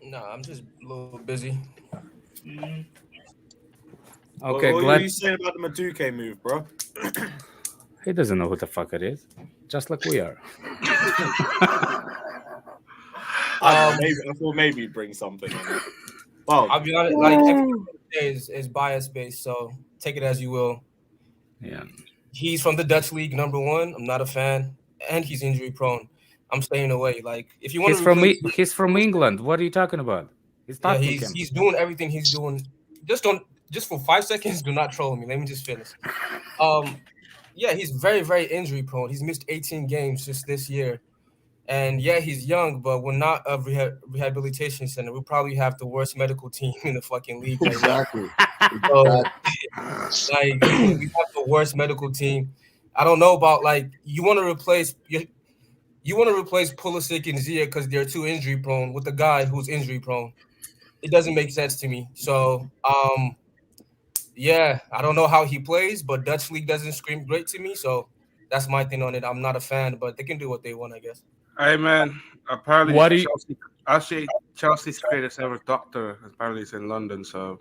No, I'm just a little busy. Okay, what glad are you saying about the Madueke move, bro? he doesn't know who the fuck it is, just like we are. I thought maybe he'd bring something in it. Well, I'll be honest, like everything is bias based, so take it as you will. Yeah, He's from the Dutch league, number 1. I'm not a fan, and he's injury prone. I'm staying away. Like if you want he's from England. What are you talking about? He's doing everything he's doing. Just for 5 seconds, do not troll me. Let me just finish. Yeah, he's very, very injury prone. He's missed 18 games just this year. And yeah, he's young, but we're not a rehabilitation center. We probably have the worst medical team in the fucking league right Exactly. now. Like we have the worst medical team. I don't know about like you want to replace Pulisic and Zia because they're too injury prone with the guy who's injury prone. It doesn't make sense to me. So yeah, I don't know how he plays, but Dutch league doesn't scream great to me. So that's my thing on it. I'm not a fan, but they can do what they want, I guess. Hey man, apparently Chelsea's greatest ever doctor apparently is in London. So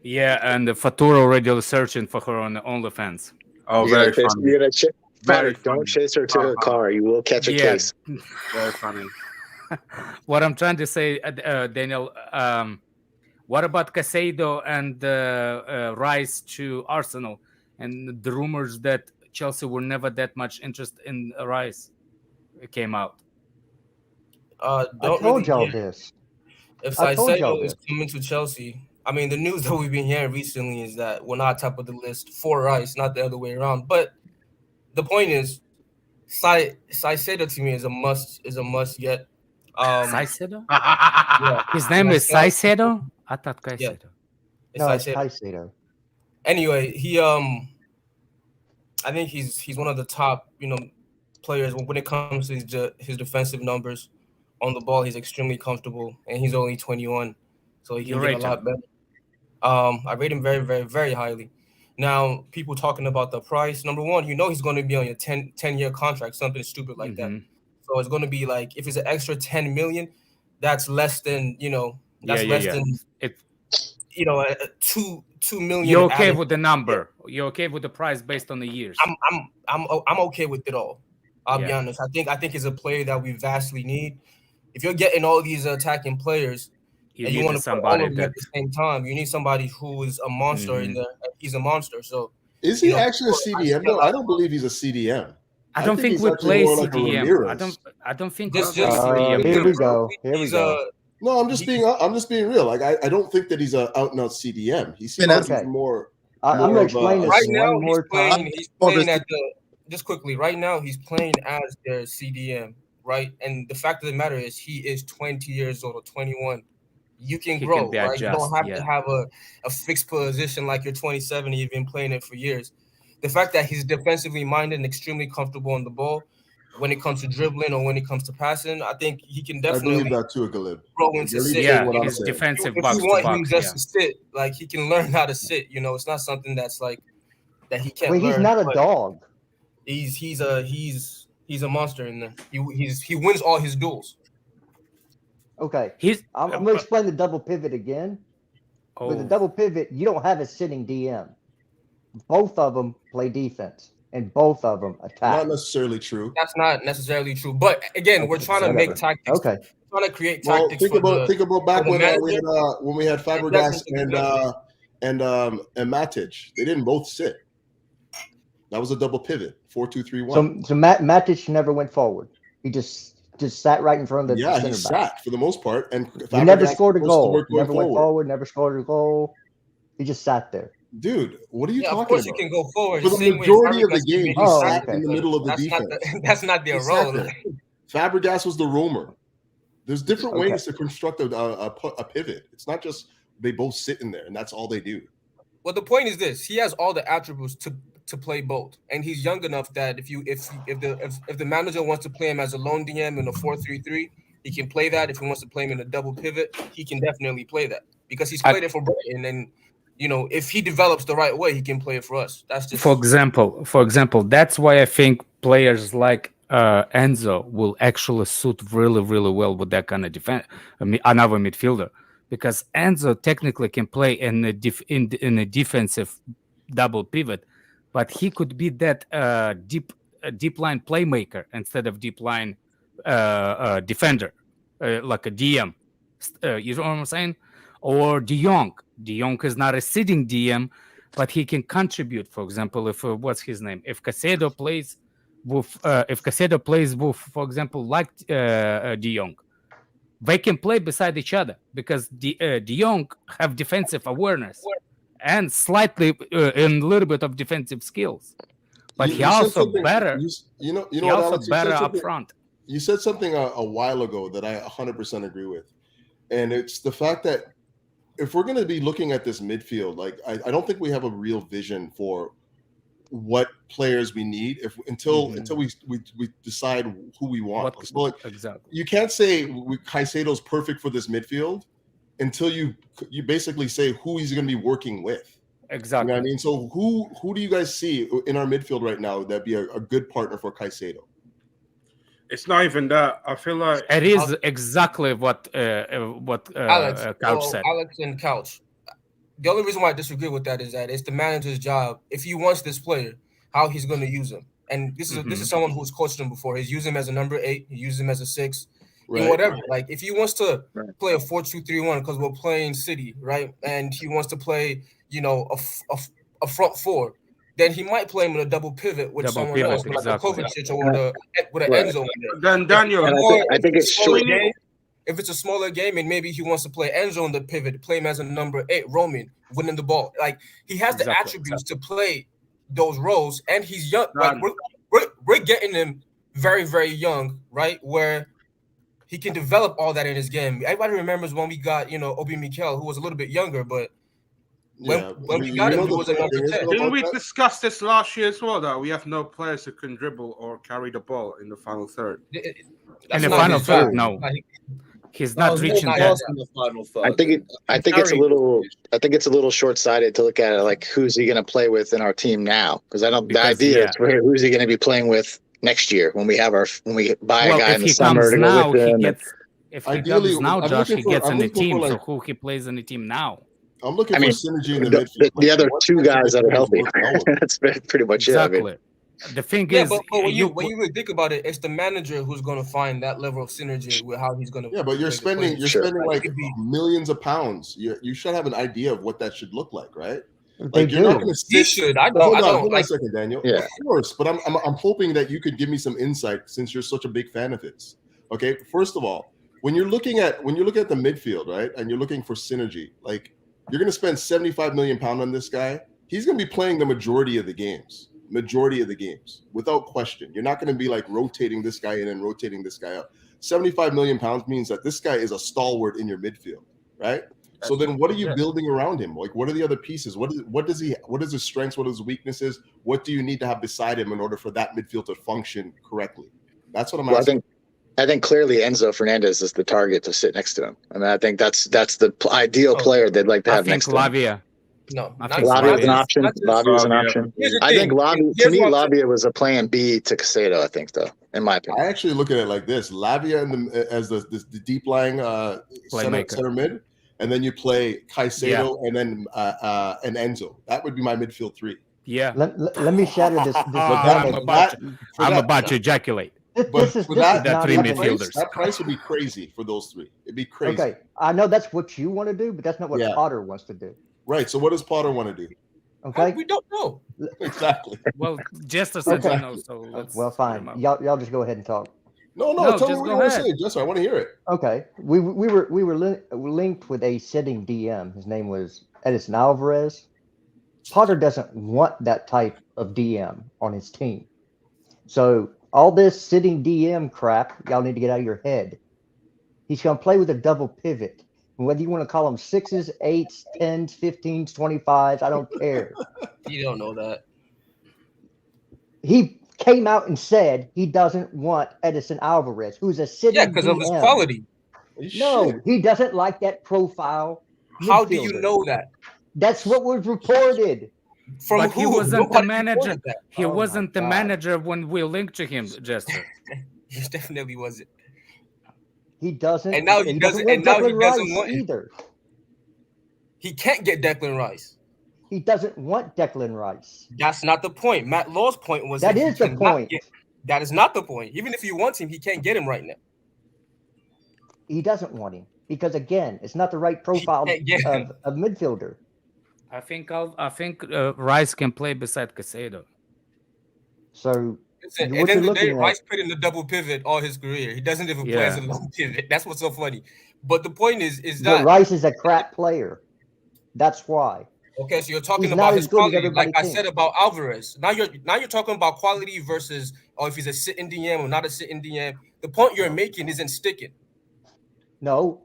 yeah, and Fatura already searching for her on the OnlyFans. Oh, very funny. Don't chase her to the car. You will catch a case. Very funny. What I'm trying to say, Daniel, what about Caicedo and Rice to Arsenal, and the rumors that Chelsea were never that much interest in Rice came out? I told y'all this. If Caicedo is coming to Chelsea, I mean, the news that we've been hearing recently is that we're not top of the list for Rice, not the other way around. But the point is, Caicedo to me is a must get. Caicedo? Yeah. His name is Caicedo? I thought Caicedo. Yeah. It's Caicedo. Anyway, he I think he's one of the top, players when it comes to his defensive numbers on the ball. He's extremely comfortable, and he's only 21, so he can get a lot better. I rate him very, very, very highly. Now, people talking about the price. Number one, he's going to be on your 10-year contract, something stupid like that. So it's going to be like, if it's an extra 10 million, that's less than, than, 2 million. You're okay with the number. You're okay with the price based on the years. I'm okay with it all. I'll be honest. I think it's a player that we vastly need. If you're getting all these attacking players, and you want to put all of them at the same time, you need somebody who is a monster in there. He's a monster. So is he actually a CDM though? I don't believe he's a CDM. I don't think we play CDM. I don't think here we go. No, I'm just being real. Like I don't think that he's an out and out CDM. He seems like more. I'm gonna explain this right now. one more time. He's playing at just quickly. Right now, he's playing as their CDM. Right, and the fact of the matter is, he is 20 years old or 21. You can grow, right? You don't have to have a fixed position like you're 27 and you've been playing it for years. The fact that he's defensively minded and extremely comfortable on the ball when it comes to dribbling or when it comes to passing, I think he can definitely I believe that too, Galib. Grow into sit. His defensive if box you want to him box, just to sit, like he can learn how to sit. It's not something that's like that he can't. He's not a dog. He's a monster in there. He wins all his duels. Okay. I'm going to explain the double pivot again. With the double pivot, you don't have a sitting DM. Both of them play defense, and both of them attack. Not necessarily true. That's not necessarily true. But again, we're trying to make tactics. Okay. We're trying to create tactics. Think about back when we had Fabregas and Matic. They didn't both sit. That was a double pivot, 4-2-3-1. So Matic never went forward. He just sat right in front of the center he back. sat for the most part, and he never scored a goal. Never went forward. Never scored a goal. He just sat there. Dude, what are you talking about? Of course, you can go forward. For the majority of the game, he sat in the middle of the that's defense. That's not their role. Fabregas was the roamer. There's different ways to construct a pivot. It's not just they both sit in there and that's all they do. Well, the point is this: he has all the attributes to play both, and he's young enough that if the manager wants to play him as a lone DM in a 4-3-3, he can play that. If he wants to play him in a double pivot, he can definitely play that because he's played it for Brighton, and if he develops the right way, he can play it for us. That's just for example. That's why I think players like Enzo will actually suit really, really well with that kind of defense. Another midfielder, because Enzo technically can play in a defensive double pivot, but he could be that deep line playmaker instead of deep line defender, like a DM. You know what I'm saying? Or De Jong. De Jong is not a sitting DM, but he can contribute. For example, if what's his name? If Caciedo plays with, for example, like De Jong, they can play beside each other because De Jong have defensive awareness and slightly and a little bit of defensive skills, but he also better. You know he what, also Alex, better up front. You said something a while ago that I 100% agree with, and it's the fact that if we're going to be looking at this midfield, like I don't think we have a real vision for what players we need until we decide who we want. Exactly. You can't say Caicedo's perfect for this midfield until you basically say who he's going to be working with. Exactly. You know what I mean? So who do you guys see in our midfield right now that'd be a good partner for Caicedo? It's not even that. I feel like it is exactly what Couch said. Alex and Couch. The only reason why I disagree with that is that it's the manager's job. If he wants this player, how he's going to use him. And this is someone who's coached him before. He's used him as a number 8. He used him as a 6. Right. Whatever. Like if he wants to play a 4-2-3-1 because we're playing City, right? And he wants to play, a front 4. Then he might play him in a double pivot with someone else, like a Kovacic or with an Enzo. Then Daniel, I think it's short. If it's a smaller game and maybe he wants to play Enzo in the pivot, play him as a number 8, roaming, winning the ball. Like he has the attributes to play those roles, and he's young. Like we're getting him very, very young, right? Where he can develop all that in his game. Everybody remembers when we got Aubameyang, who was a little bit younger, but. When we got him, he was a number 10. Didn't we discuss this last year as well, that we have no players who can dribble or carry the ball in the final third? In the final third, no. He's not reaching that. In the final third. I think it's a little short-sighted to look at it like who's he going to play with in our team now? Because the idea is who's he going to be playing with next year when we buy a guy in the summer to go with him. If he comes now, Josh, he gets in the team. So who he plays in the team now? I'm looking for synergy in the midfield. The other two guys that are healthy. That's pretty much exactly. it. The thing is, but when you really think about it, it's the manager who's going to find that level of synergy with how he's going to. Yeah, but you're spending like millions of pounds. You should have an idea of what that should look like, right? Like you're not going to. You should. I don't. Hold on a second, Daniel. Yeah. Of course, but I'm hoping that you could give me some insight since you're such a big fan of his. Okay, first of all, when you're looking at the midfield, right, and you're looking for synergy, like. You're going to spend 75 million pounds on this guy. He's going to be playing the majority of the games, without question. You're not going to be like rotating this guy in and rotating this guy out. 75 million pounds means that this guy is a stalwart in your midfield, right? So then what are you building around him? Like, what are the other pieces? What is his strengths? What are his weaknesses? What do you need to have beside him in order for that midfield to function correctly? That's what I'm asking. I think clearly Enzo Fernandez is the target to sit next to him. I mean, I think that's the ideal player they'd like to have next to him. Lavia. No, Lavia's an option. Lavia's an option. I think Lavia was a plan B to Caicedo, I think, though, in my opinion. I actually look at it like this. Lavia as the deep lying center mid, and then you play Caicedo and then and Enzo. That would be my midfield 3. Yeah. Let me shatter this. I'm about to ejaculate. But for that 3 midfielders, that price would be crazy for those 3. It'd be crazy. Okay, I know that's what you want to do, but that's not what Potter wants to do. Right. So what does Potter want to do? Okay. We don't know. Exactly. Well, Jester said Okay. no, so let's Well, fine. Y'all just go ahead and talk. No, tell me what you want to say, Jester. I want to hear it. Okay. We were linked with a sitting DM. His name was Edison Alvarez. Potter doesn't want that type of DM on his team. So all this sitting DM crap, y'all need to get out of your head. He's going to play with a double pivot. Whether you want to call them 6s, 8s, 10s, 15s, 25s, I don't care. You don't know that. He came out and said he doesn't want Edison Alvarez, who's a sitting because of his quality. No, he doesn't like that profile. How do you know that? That's what was reported. But he wasn't the manager. He wasn't the manager when we linked to him, Jester. He definitely wasn't. He doesn't. And now he doesn't. And now he doesn't want either. He can't get Declan Rice. He doesn't want Declan Rice. That's not the point. Matt Law's point was that is the point. That is not the point. Even if he wants him, he can't get him right now. He doesn't want him because again, it's not the right profile of midfielder. I think Rice can play beside Caciedo. So at the end of the day, Rice played in the double pivot all his career. He doesn't even play as a long pivot. That's what's so funny. But the point is that Rice is a crap player. That's why. Okay, so you're talking about his quality, like I said about Alvarez. Now you're talking about quality versus if he's a sit-in DM or not a sit-in DM. The point you're making isn't sticking. No,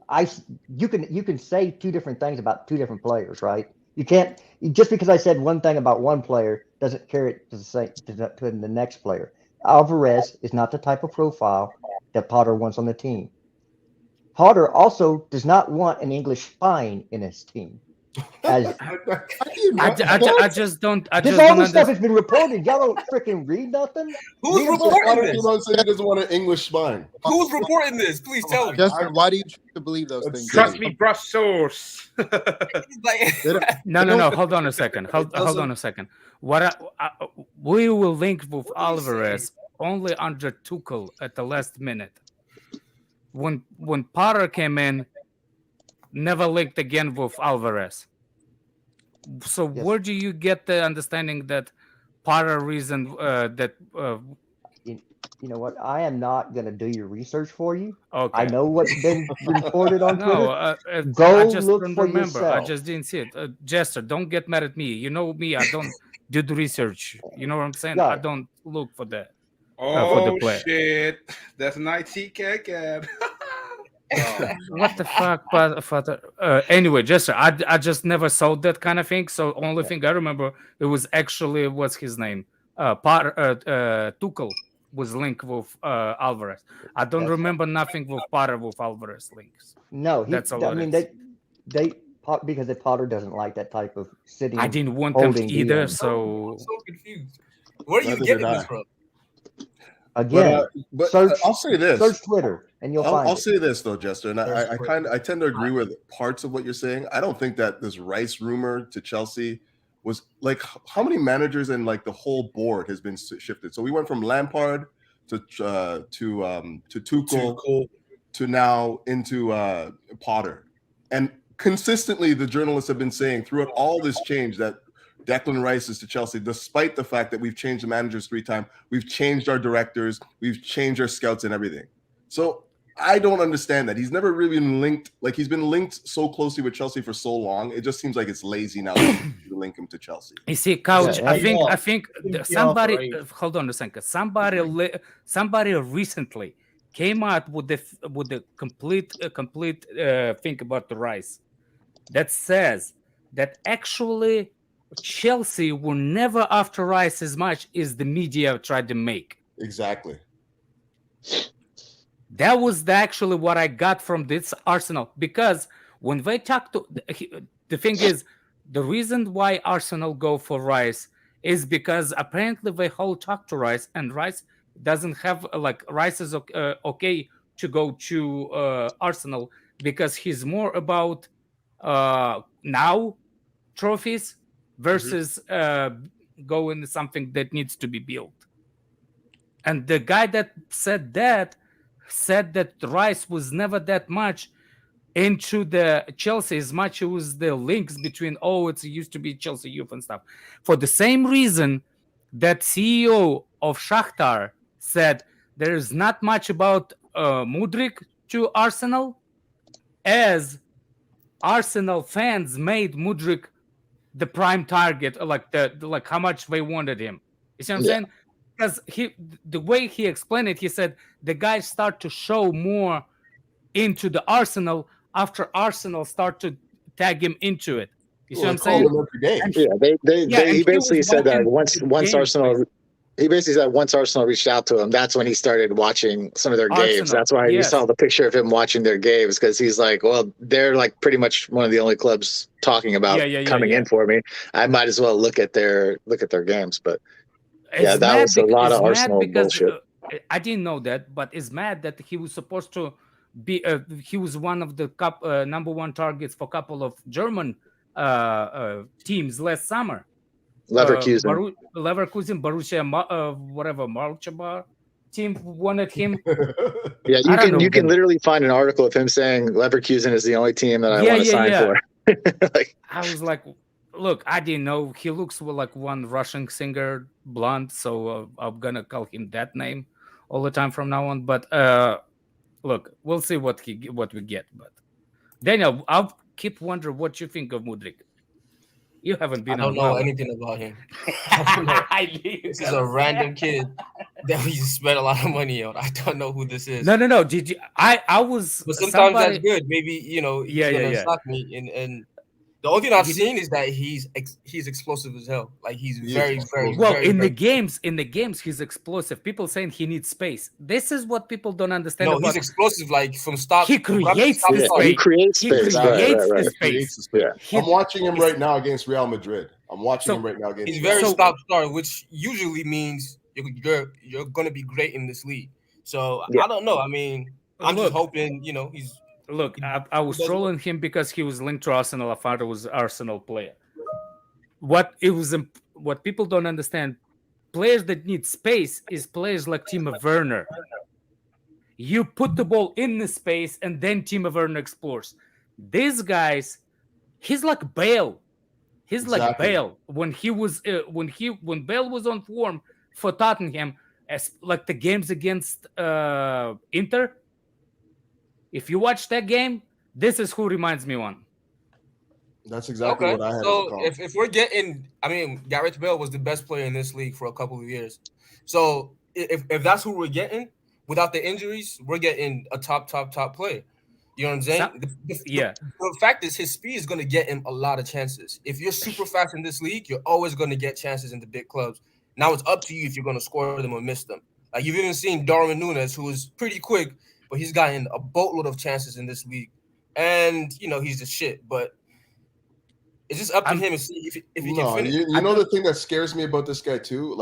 you can say two different things about two different players, right? You can't just because I said one thing about one player doesn't carry it to the next player. Alvarez is not the type of profile that Potter wants on the team. Potter also does not want an English spine in his team. I just don't. All this stuff has been reported. Y'all don't freaking read nothing. Who's reporting this? He doesn't want an English spine. Who's reporting this? Please tell me. Justin, why do you choose to believe those things? Trust me, brush source. No. Hold on a second. Hold on a second. We will link with Alvarez only under Tuchel at the last minute. When Potter came in, never linked again with Alvarez. So where do you get the understanding that Potter reason you know what? I am not going to do your research for you. Okay. I know what's been reported on Twitter. No, Go I just look don't for remember. yourself. I just didn't see it. Jester, don't get mad at me. You know me. I don't do the research. You know what I'm saying? Yeah. I don't look for that. Oh, shit. That's an IT cat. What the fuck, Father? Anyway, Jester, I just never saw that kind of thing. So only thing I remember it was actually what's his name, Tuchel was linked with Alvarez. I don't remember nothing with Potter with Alvarez links. No, that's all. I mean they because Potter doesn't like that type of sitting. I didn't want them either, DM. so I'm so confused. Where are you getting this from? Again, but search, I'll say this. Search Twitter and you'll find I'll it. say this though, Jester, and I tend to agree with parts of what you're saying. I don't think that this Rice rumor to Chelsea was like how many managers and like the whole board has been shifted. So we went from Lampard to Tuchel to now into Potter, and consistently the journalists have been saying throughout all this change that Declan Rice is to Chelsea, despite the fact that we've changed the managers 3 times, we've changed our directors, we've changed our scouts and everything. So I don't understand that. He's never really been linked, like he's been linked so closely with Chelsea for so long. It just seems like it's lazy now to link him to Chelsea. You see, Couch, I think somebody, hold on a second. Somebody recently came out with the complete thing about the Rice that says that actually Chelsea were never after Rice as much as the media tried to make. Exactly. That was actually what I got from this Arsenal, because when they talk to the thing is, the reason why Arsenal go for Rice is because apparently they whole talk to Rice, and Rice doesn't have Rice is okay to go to Arsenal because he's more about now trophies versus going to something that needs to be built. And the guy that said that Rice was never that much into the Chelsea as much as the links between, it used to be Chelsea youth and stuff. For the same reason that CEO of Shakhtar said there is not much about Mudryk to Arsenal, as Arsenal fans made Mudryk the prime target, like how much they wanted him. You see what I'm saying? Because the way he explained it, he said the guys start to show more into the Arsenal after Arsenal start to tag him into it. You see what I'm saying? He basically said that once Arsenal. He basically said once Arsenal reached out to him, that's when he started watching some of their games. That's why you saw the picture of him watching their games, because he's like, well, they're like pretty much one of the only clubs talking about coming in for me. I might as well look at their games. But that was a lot of Arsenal bullshit. I didn't know that, but it's mad that he was supposed to be. He was one of the number one targets for a couple of German teams last summer. Leverkusen, Borussia, whatever, Marchaba team wanted him. You can literally find an article of him saying Leverkusen is the only team that I want to sign for. I was like, look, I didn't know. He looks like one Russian singer, blonde, so I'm gonna call him that name all the time from now on. But look, we'll see what we get. But Daniel, I'll keep wondering what you think of Mudryk. You haven't been. I don't know anything about him. This is a random kid that we spent a lot of money on. I don't know who this is. No. Did you? I was. But sometimes that's good. Maybe he's gonna shock me. And the only thing I've seen is that he's explosive as hell. Like he's very well very, in very, the games he's explosive. People saying he needs space. This is what people don't understand. No, he's explosive. Like from start, he creates the space. He creates space. The space. I'm watching him right now against Real Madrid. He's very stop-start, which usually means you're going to be great in this league. So I don't know. I mean, I'm just hoping he's. Look, I was trolling him because he was linked to Arsenal. I thought it was an Arsenal player. What people don't understand, players that need space is players like Timo Werner. You put the ball in the space and then Timo Werner explores. These guys, he's like Bale. He's like Bale when Bale was on form for Tottenham, as like the games against Inter. If you watch that game, this is who reminds me one. That's exactly what I had. So if we're getting, I mean, Gareth Bale was the best player in this league for a couple of years. So if that's who we're getting, without the injuries, we're getting a top player. You know what I'm saying? The fact is, his speed is going to get him a lot of chances. If you're super fast in this league, you're always going to get chances in the big clubs. Now it's up to you if you're going to score them or miss them. Like you've even seen Darwin Núñez, who is pretty quick, but he's gotten a boatload of chances in this league. And, he's the shit. But it's just up to him to see if he can finish. You know the thing that scares me about this guy too,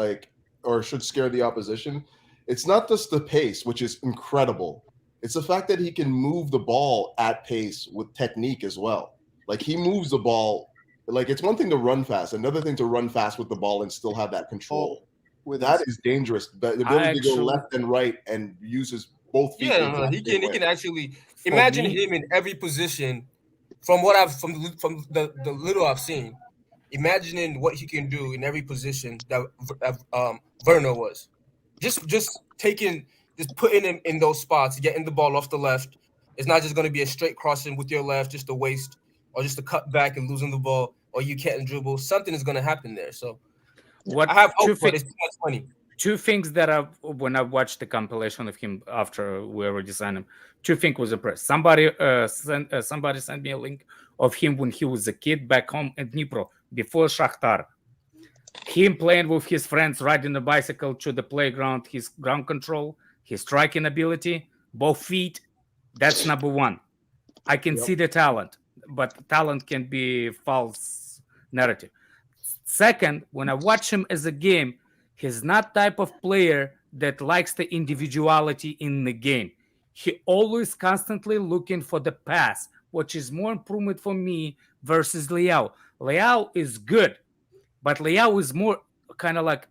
or should scare the opposition? It's not just the pace, which is incredible. It's the fact that he can move the ball at pace with technique as well. Like he moves the ball. Like it's one thing to run fast, another thing to run fast with the ball and still have that control. That is dangerous. But the ability to go left and right and use his both feet. Yeah, he can actually imagine him in every position. From the little I've seen, imagining what he can do in every position that Werner was. Just putting him in those spots, getting the ball off the left. It's not just going to be a straight crossing with your left, just a waste, or just a cut back and losing the ball, or you can't dribble. Something is going to happen there. So I have hope, but it's too much money. Two things that when I watched the compilation of him after we already signed him, two things was impressed. Somebody sent me a link of him when he was a kid back home in Dnipro before Shakhtar. Him playing with his friends, riding a bicycle to the playground, his ground control, his striking ability, both feet. That's number one. I can see the talent, but talent can be false narrative. Second, when I watch him as a game, he's not type of player that likes the individuality in the game. He always constantly looking for the pass, which is more improvement for me versus Leao. Leao is good, but Leao is more kind of like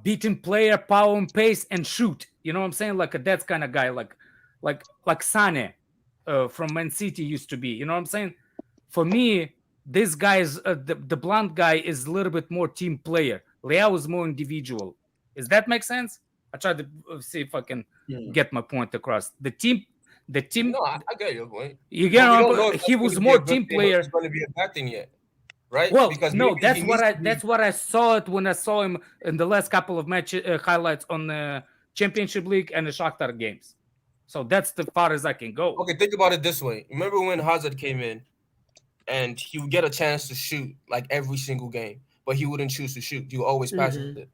beating player, power and pace and shoot. You know what I'm saying? Like a that kind of guy, like Sane. from Man City used to be. You know what I'm saying? For me, this guy is the blonde guy is a little bit more team player. Leao is more individual. Does that make sense? I try to see if I can get my point across. The team. No, I get your point. You get on. He was more team player. It's going to be a bad thing yet, right? Well, because no, that's what I saw it when I saw him in the last couple of match highlights on the Championship League and the Shakhtar games. So that's the far as I can go. Okay, think about it this way. Remember when Hazard came in, and he would get a chance to shoot like every single game, but he wouldn't choose to shoot. He would always pass it.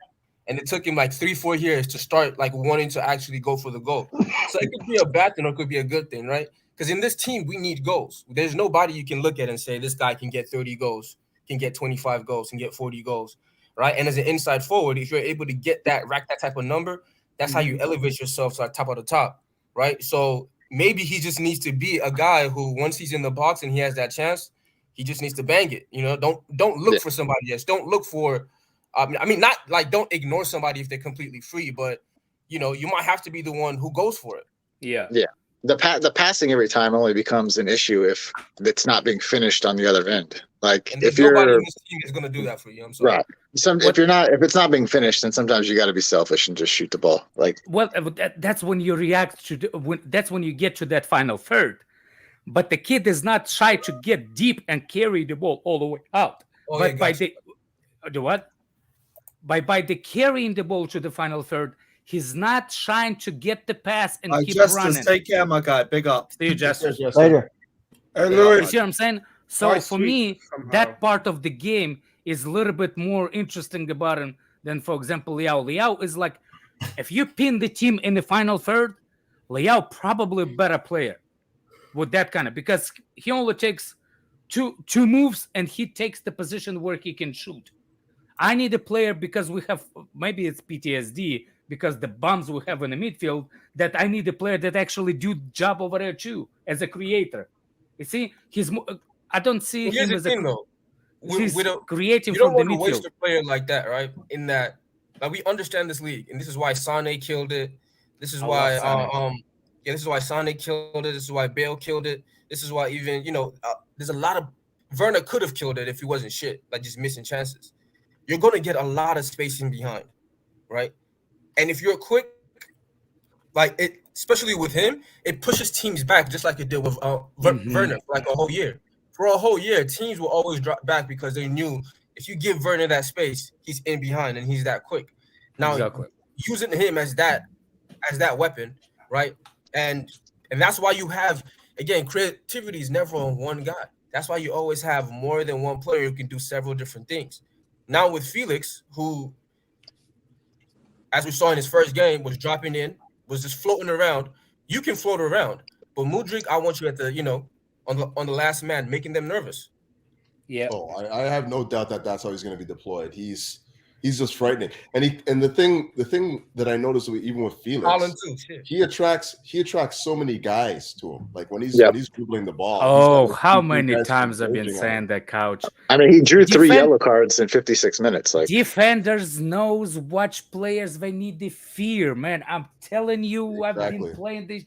And it took him like 3-4 years to start like wanting to actually go for the goal. So it could be a bad thing or it could be a good thing, right? Because in this team, we need goals. There's nobody you can look at and say, this guy can get 30 goals, can get 25 goals, can get 40 goals, right? And as an inside forward, if you're able to get that, rack that type of number, that's how you elevate yourself to the top of the top, right? So maybe he just needs to be a guy who, once he's in the box and he has that chance, he just needs to bang it. You know, don't look for somebody else. Don't look for I mean, not like don't ignore somebody if they're completely free, but you know, you might have to be the one who goes for it. Yeah. The passing every time only becomes an issue if it's not being finished on the other end. Like if nobody you're in this team is going to do that for you. I'm sorry. Right. If it's not being finished, then sometimes you got to be selfish and just shoot the ball. Like, well, that's when you react to that's when you get to that final third. But the kid is not shy to get deep and carry the ball all the way out. But by the carrying the ball to the final third, he's not trying to get the pass and keep running. Take care, my guy. Big up. See you, Justice. Later. Hey, Lewin. You see what I'm saying? So for me, that part of the game is a little bit more interesting about him than, for example, Leao. Leao is like, if you pin the team in the final third, Leao probably a better player with that kind of, because he only takes two moves and he takes the position where he can shoot. I need a player because we have, maybe it's PTSD, because the bums we have in the midfield, that I need a player that actually do job over there too, as a creator. You see, I don't see him as creating for the midfield. You don't want to waste a player like that, right? In that, like, we understand this league, and this is why Sane killed it. This is why, this is why Sane killed it. This is why Bale killed it. This is why even, there's a lot of Werner could have killed it if he wasn't shit, like just missing chances. You're going to get a lot of spacing behind, right? And if you're quick, like it, especially with him, it pushes teams back just like it did with Werner for like a whole year. For a whole year, teams will always drop back because they knew if you give Werner that space, he's in behind and he's that quick. Now, using him as that weapon, right? And that's why you have, again, creativity is never on one guy. That's why you always have more than one player who can do several different things. Now with Felix, who, as we saw in his first game, was dropping in, was just floating around. You can float around, but Mudryk, I want you at the, on the last man, making them nervous. Yeah. Oh, I have no doubt that that's how he's going to be deployed. He's just frightening. And the thing that I noticed even with Felix, he attracts so many guys to him. Like when he's dribbling the ball. Oh, how many times I've been saying that, Couch. I mean, he drew 3 yellow cards in 56 minutes. Like, defenders knows what players they need to fear, man. I'm telling you, I've been playing this.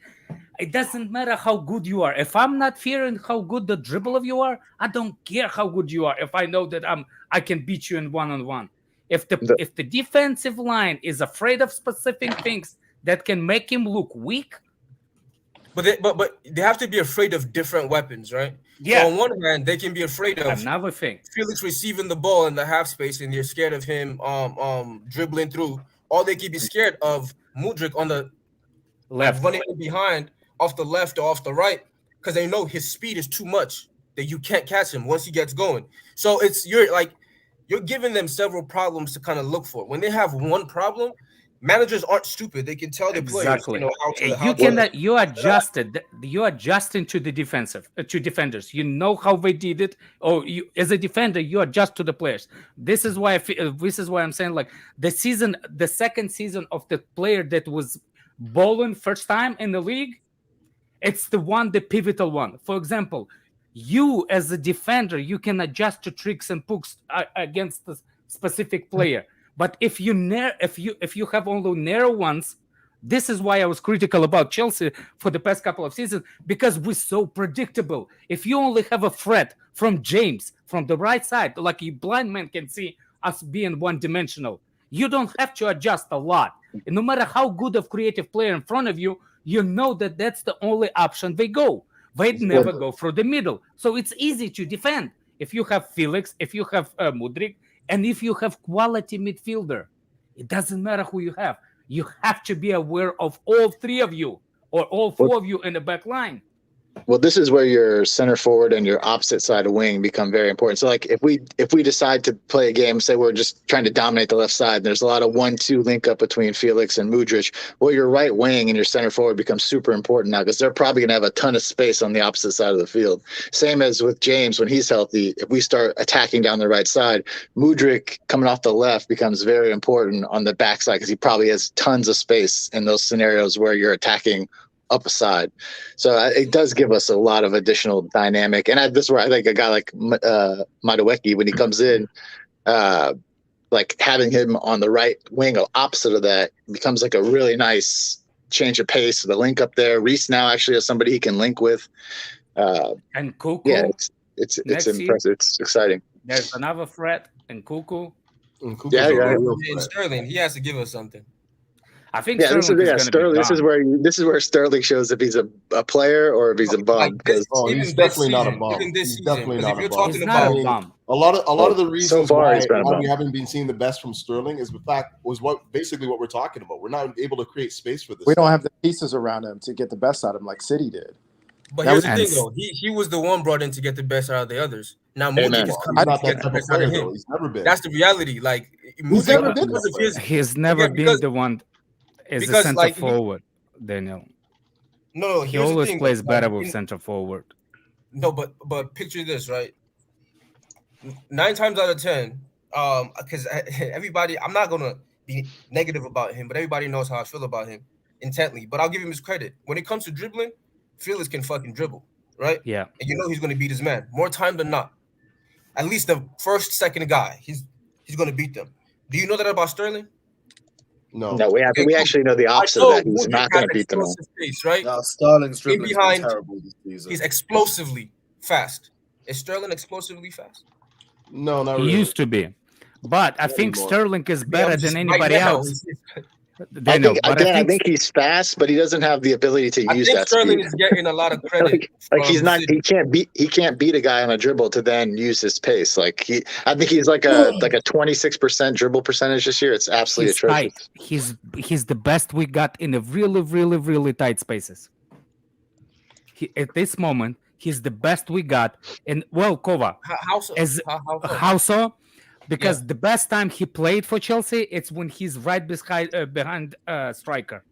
It doesn't matter how good you are. If I'm not fearing how good the dribble of you are, I don't care how good you are. If I know that I can beat you in one-on-one. If the defensive line is afraid of specific things that can make him look weak, but they have to be afraid of different weapons, right? Yeah. So on one hand, they can be afraid of another thing. Felix receiving the ball in the half space, and they're scared of him dribbling through. Or they can be scared of Mudryk on the left, running behind off the left or off the right, because they know his speed is too much that you can't catch him once he gets going. So you're giving them several problems to kind of look for. When they have one problem, managers aren't stupid. They can tell their players, you're adjusting to the defenders. You know how they did it. Or you, as a defender, you adjust to the players. This is why I'm saying, like, the second season of the player that was balling first time in the league, it's the pivotal one. For example, you as a defender, you can adjust to tricks and pokes against the specific player. But if you have only narrow ones, This is why I was critical about Chelsea for the past couple of seasons, because we're so predictable. If you only have a threat from James from the right side, like a blind man can see us being one-dimensional, you don't have to adjust a lot. And no matter how good of creative player in front of you, you know that that's the only option they go. They never go through the middle. So it's easy to defend if you have Felix, if you have Mudryk, and if you have quality midfielder. It doesn't matter who you have. You have to be aware of all three of you or all four of you in the back line. Well, this is where your center forward and your opposite side of wing become very important. So, like, if we decide to play a game, say we're just trying to dominate the left side, there's a lot of 1-2 link up between Felix and Mudryk. Well, your right wing and your center forward becomes super important now because they're probably going to have a ton of space on the opposite side of the field. Same as with James when he's healthy. If we start attacking down the right side, Mudryk coming off the left becomes very important on the backside because he probably has tons of space in those scenarios where you're attacking up a side. So it does give us a lot of additional dynamic. And this is where I think a guy like Madueke, when he comes in, like having him on the right wing opposite of that becomes like a really nice change of pace. The link up there. Reece now actually has somebody he can link with. And Kuku. Yeah, it's impressive. It's exciting. There's another threat in Kuku. Yeah. And Sterling, he has to give us something. I think Sterling. This is where Sterling shows if he's a player or if he's a bum. He's definitely not a bum. He's definitely not a bum. He's not a bum. A lot of the reasons why we haven't been seeing the best from Sterling is the fact was basically what we're talking about. We're not able to create space for this. We don't have the pieces around him to get the best out of him like City did. But here's the thing, though. He was the one brought in to get the best out of the others. Now Mudryk is coming to get the best out of him. He's never been. That's the reality. Like he's never been. He's never been the one. Is a center forward, Daniel. No, he always plays better with center forward. No, but picture this, right? 9 times out of 10, because everybody, I'm not gonna be negative about him, but everybody knows how I feel about him intently. But I'll give him his credit. When it comes to dribbling, Felix can fucking dribble, right? Yeah. And you know he's gonna beat his man more time than not. At least the first, second guy, he's gonna beat them. Do you know that about Sterling? No, we actually know the opposite of that. He's not going to beat them. Pace, right? Sterling's dribbling is terrible this season. He's explosively fast. Is Sterling explosively fast? No, not really. He used to be, but I think Sterling is better than anybody else. I think he's fast, but he doesn't have the ability to use that Sterling speed. is getting a lot of credit. like he's not. He can't beat a guy on a dribble to then use his pace. I think he's like a 26% dribble percentage this year. It's absolutely atrocious. Tight. He's the best we got in the really, really, really tight spaces. At this moment, he's the best we got. And Kova. How so? Because the best time he played for Chelsea, it's when he's right behind striker.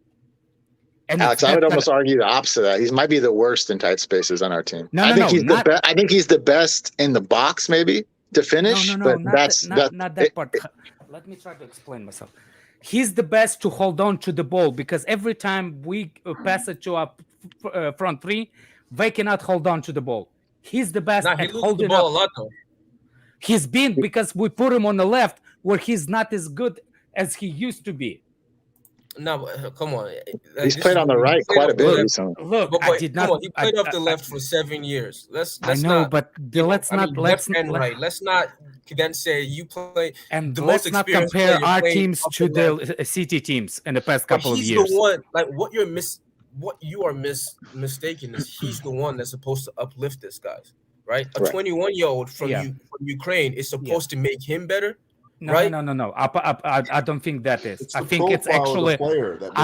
And Alex, I would almost argue the opposite of that. He might be the worst in tight spaces on our team. I think he's the best in the box, maybe to finish. But not that part. Let me try to explain myself. He's the best to hold on to the ball because every time we pass it to our front three, they cannot hold on to the ball. He's the best at holding the ball up. a lot, though. He's been because we put him on the left where he's not as good as he used to be. No, come on. He's played on the right quite a bit recently. Look, he played off the left for 7 years. Let's let's not then say you play and the let's most not compare our teams to the City teams in the past couple of years. He's the one, like what you are mistaken is he's the one that's supposed to uplift this guys. Right, a 21-year-old from Ukraine is supposed to make him better. No. I don't think that is. I think it's actually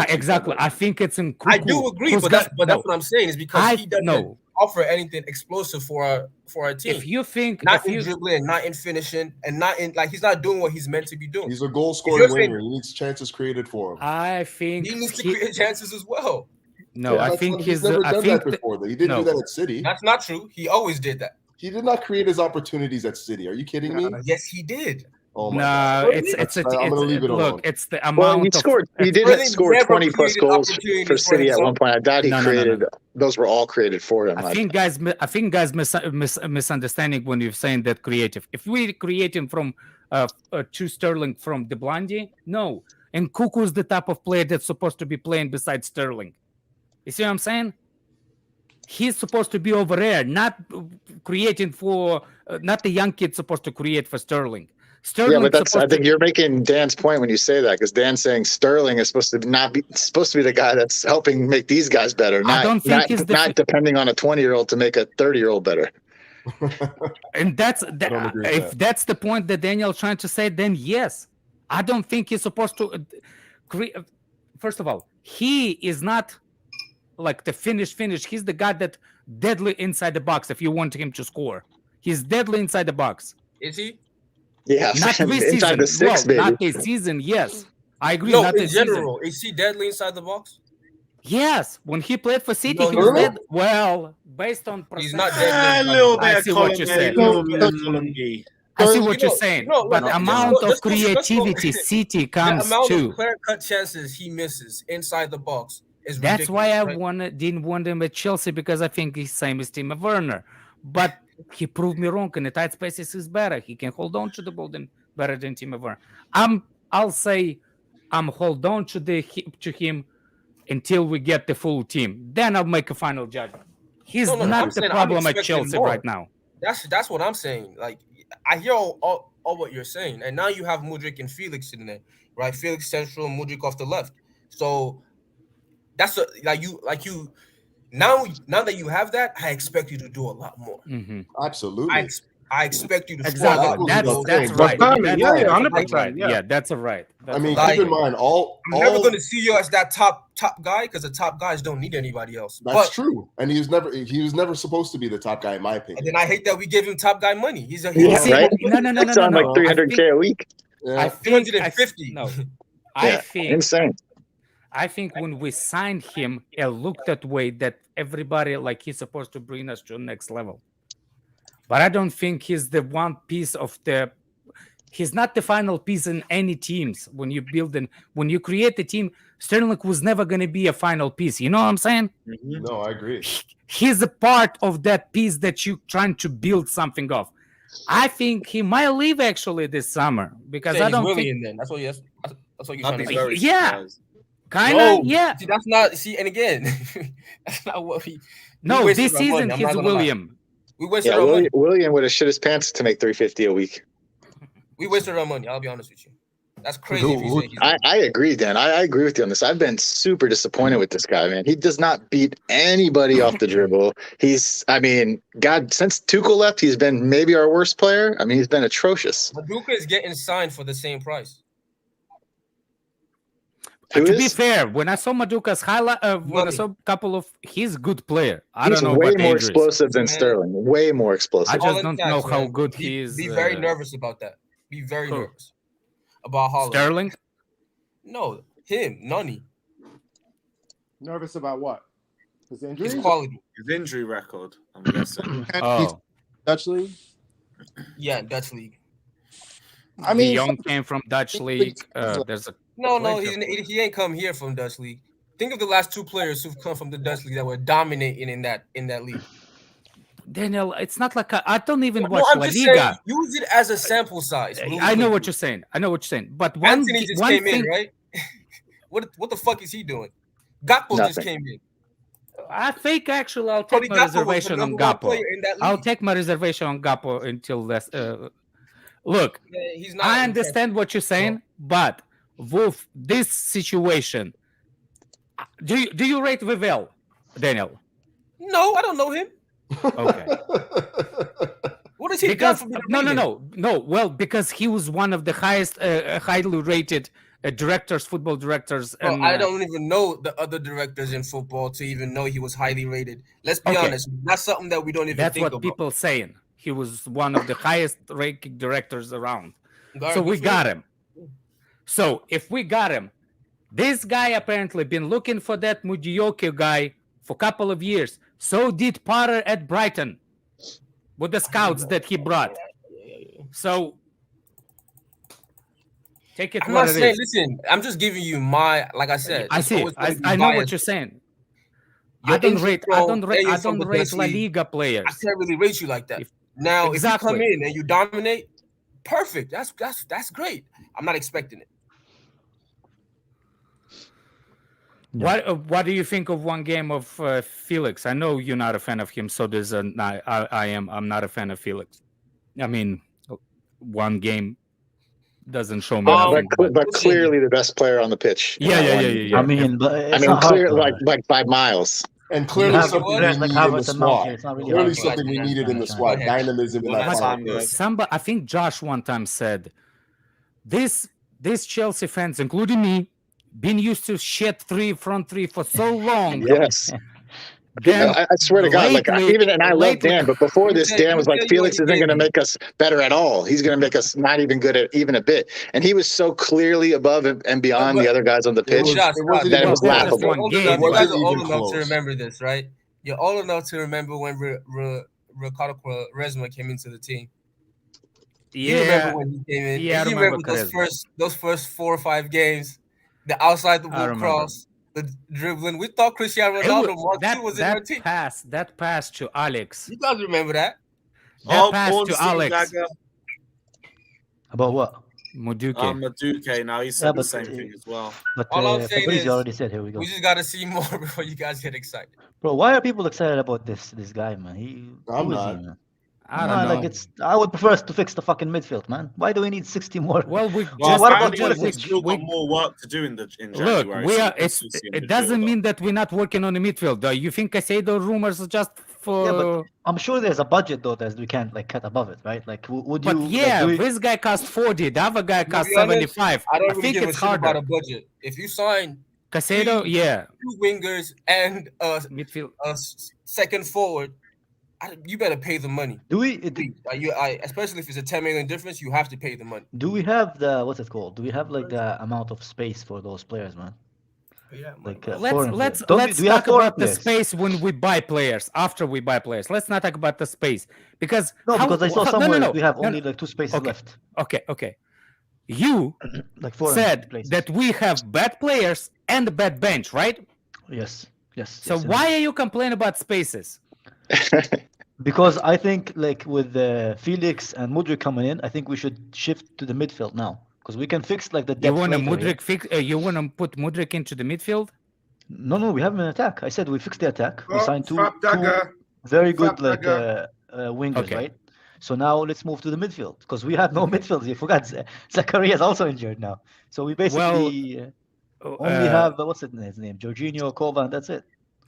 exactly. I think it's in. I do agree, but that's what I'm saying is because he doesn't offer anything explosive for our team. If you think not in dribbling, not in finishing, and not in he's not doing what he's meant to be doing. He's a goal scoring winger. He needs chances created for him. I think he needs to create chances as well. No, I think he's never done that before. He didn't do that at City. That's not true. He always did that. He did not create his opportunities at City. Are you kidding me? Yes, he did. Oh my God. It's I'm gonna leave it alone. It's the amount. He didn't score 20 plus goals for City at one point. I doubt he created. Those were all created for him. I think guys misunderstanding when you're saying that creative. If we create him from to Sterling from the Blondie, no. and Cuckoo's the type of player that's supposed to be playing beside Sterling. You see what I'm saying? He's supposed to be over there, not creating for, not the young kid supposed to create for Sterling. Yeah, but I think you're making Dan's point when you say that, because Dan's saying Sterling is supposed to be the guy that's helping make these guys better, not depending on a 20-year-old to make a 30-year-old better. And if that's the point that Daniel's trying to say, then yes, I don't think he's supposed to create. First of all, he is not like the finish. He's the guy that deadly inside the box. If you want him to score, he's deadly inside the box. Is he? Yeah, not this season. The six, well, not this season. Yes, I agree. No, not in general, is he deadly inside the box? Yes, when he played for City, he was dead. Well, based on he's not deadly. A little bit. I see what you're saying. I see what you're saying. But amount of creativity City comes the amount to. of clear-cut chances he misses inside the box is That's ridiculous, why I right? didn't want him at Chelsea, because I think he's same as Timo Werner. But he proved me wrong. In the tight spaces, he's better. He can hold on to the ball better than Timo Werner. I'll say I'm hold on to him until we get the full team. Then I'll make a final judgment. He's not the problem at Chelsea right now. That's what I'm saying. Like, I hear all what you're saying, and now you have Mudryk and Felix sitting there, right? Felix central, Mudryk off the left. So that's now that you have that, I expect you to do a lot more. Mm-hmm. Absolutely. I expect you to exactly. That's right. Yeah, that's right. I mean, keep in mind, I'm never going to see you as that top guy, because the top guys don't need anybody else. That's true, and he was never supposed to be the top guy, in my opinion. And then I hate that we give him top guy money. He's right? No. It's on like 300K a week. I think 350. I think insane. I think when we signed him, it looked that way, that everybody like he's supposed to bring us to the next level. But I don't think he's the one piece of he's not the final piece in any teams. When you create a team, Sterling was never going to be a final piece. You know what I'm saying? Mm-hmm. No, I agree. He's a part of that piece that you're trying to build something of. I think he might leave actually this summer, because I don't think. Then. That's what you're trying to say. Yeah. Kind of, yeah. See, that's not. See, and again, that's not what we. No, this season he's William. We wasted our money. William would have shit his pants to make $350 a week. We wasted our money. I'll be honest with you. That's crazy. I agree, Dan. I agree with you on this. I've been super disappointed with this guy, man. He does not beat anybody off the dribble. Since Tuchel left, he's been maybe our worst player. I mean, he's been atrocious. Madueke is getting signed for the same price. To be fair, when I saw Madueka's highlight, when I saw a couple of, he's a good player. He's way more explosive than Sterling. Way more explosive. I just don't know how good he is. Be very nervous about that. Be very nervous about Holland. Sterling? No, him, Nani. Nervous about what? His injury? His quality. His injury record, I'm guessing. Dutch league? Yeah, Dutch league. I mean, Young came from Dutch league. There's a No, he ain't come here from Dutch league. Think of the last two players who've come from the Dutch league that were dominating in that league. Daniel, it's not like I don't even watch La Liga. Saying, use it as a sample size. I know what you're saying. But Anthony just came in, right? What the fuck is he doing? Gakpo just came in. I think actually I'll take my reservation on Gakpo. I'll take my reservation on Gakpo until this. Look, I understand what you're saying, but with this situation, do you rate Vivel, Daniel? No, I don't know him. Okay. What is he done? No. Well, because he was one of the highest, highly rated football directors. Bro, I don't even know the other directors in football to even know he was highly rated. Let's be honest. That's something that we don't even think about. That's what people saying. He was one of the highest ranking directors around. So we got him. So if we got him, this guy apparently been looking for that Madueke guy for a couple of years. So did Potter at Brighton with the scouts that he brought. So take it. I'm not saying. Listen, I'm just giving you my. Like I said, I see. I know what you're saying. I don't rate La Liga players. I can't really rate you like that. If you come in and you dominate, perfect. That's great. I'm not expecting it. What do you think of one game of Felix? I know you're not a fan of him, so I'm not a fan of Felix. I mean, one game doesn't show me nothing. But clearly the best player on the pitch. Yeah. I mean, clear, like by miles. And clearly something we needed in the squad. Really clearly something we needed in the squad. Dynamism in that Somebody, I think Josh one time said, "These Chelsea fans, including me, been used to shit front three for so long." Yes. I swear to God, I love Dan, but before this, Dan was like, Felix isn't going to make us better at all. He's going to make us not even good at even a bit. And he was so clearly above and beyond the other guys on the pitch that it was laughable. You guys are old enough to remember this, right? You're old enough to remember when Ricardo Quaresma came into the team. You remember when he came in. Yeah, you remember those first 4 or 5 games, the outside the ball cross. The dribbling, we thought Cristiano Ronaldo was in our team. That pass to Alex. You guys remember that? That pass to Alex. About what? Madueke. Madueke. Now he said the same thing as well. But all I'm saying is, already said, here we go. We just gotta see more before you guys get excited. Bro, why are people excited about this guy, man? I'm not. I don't know. Like I would prefer us to fix the fucking midfield, man. Why do we need 60 more? Well, we've still got more work to do in January. Look, it doesn't mean that we're not working on the midfield. Though you think Caciedo rumors are just for? Yeah, but I'm sure there's a budget though that we can't cut above it, right? Like, would you? But yeah, this guy cost 40, the other guy cost 75. I don't really think it's harder about a budget. If you sign Caciedo, 2 wingers and midfield, second forward. You better pay the money. Do we? Especially if it's a 10 million difference, you have to pay the money. Do we have what's it called? Do we have the amount of space for those players, man? Yeah, let's talk about the space when we buy players. After we buy players, let's not talk about the space because because I saw somewhere we have only 2 spaces left. Okay. You said that we have bad players and a bad bench, right? Yes. So why are you complaining about spaces? Because I think with Felix and Mudryk coming in, I think we should shift to the midfield now because we can fix the depth. You want you want to put Mudryk into the midfield? No, we have an attack. I said we fixed the attack. We signed two very good wingers, right? So now let's move to the midfield because we have no midfield. You forgot Zakaria is also injured now, so we basically only have what's his name, Jorginho, Kova, and that's it.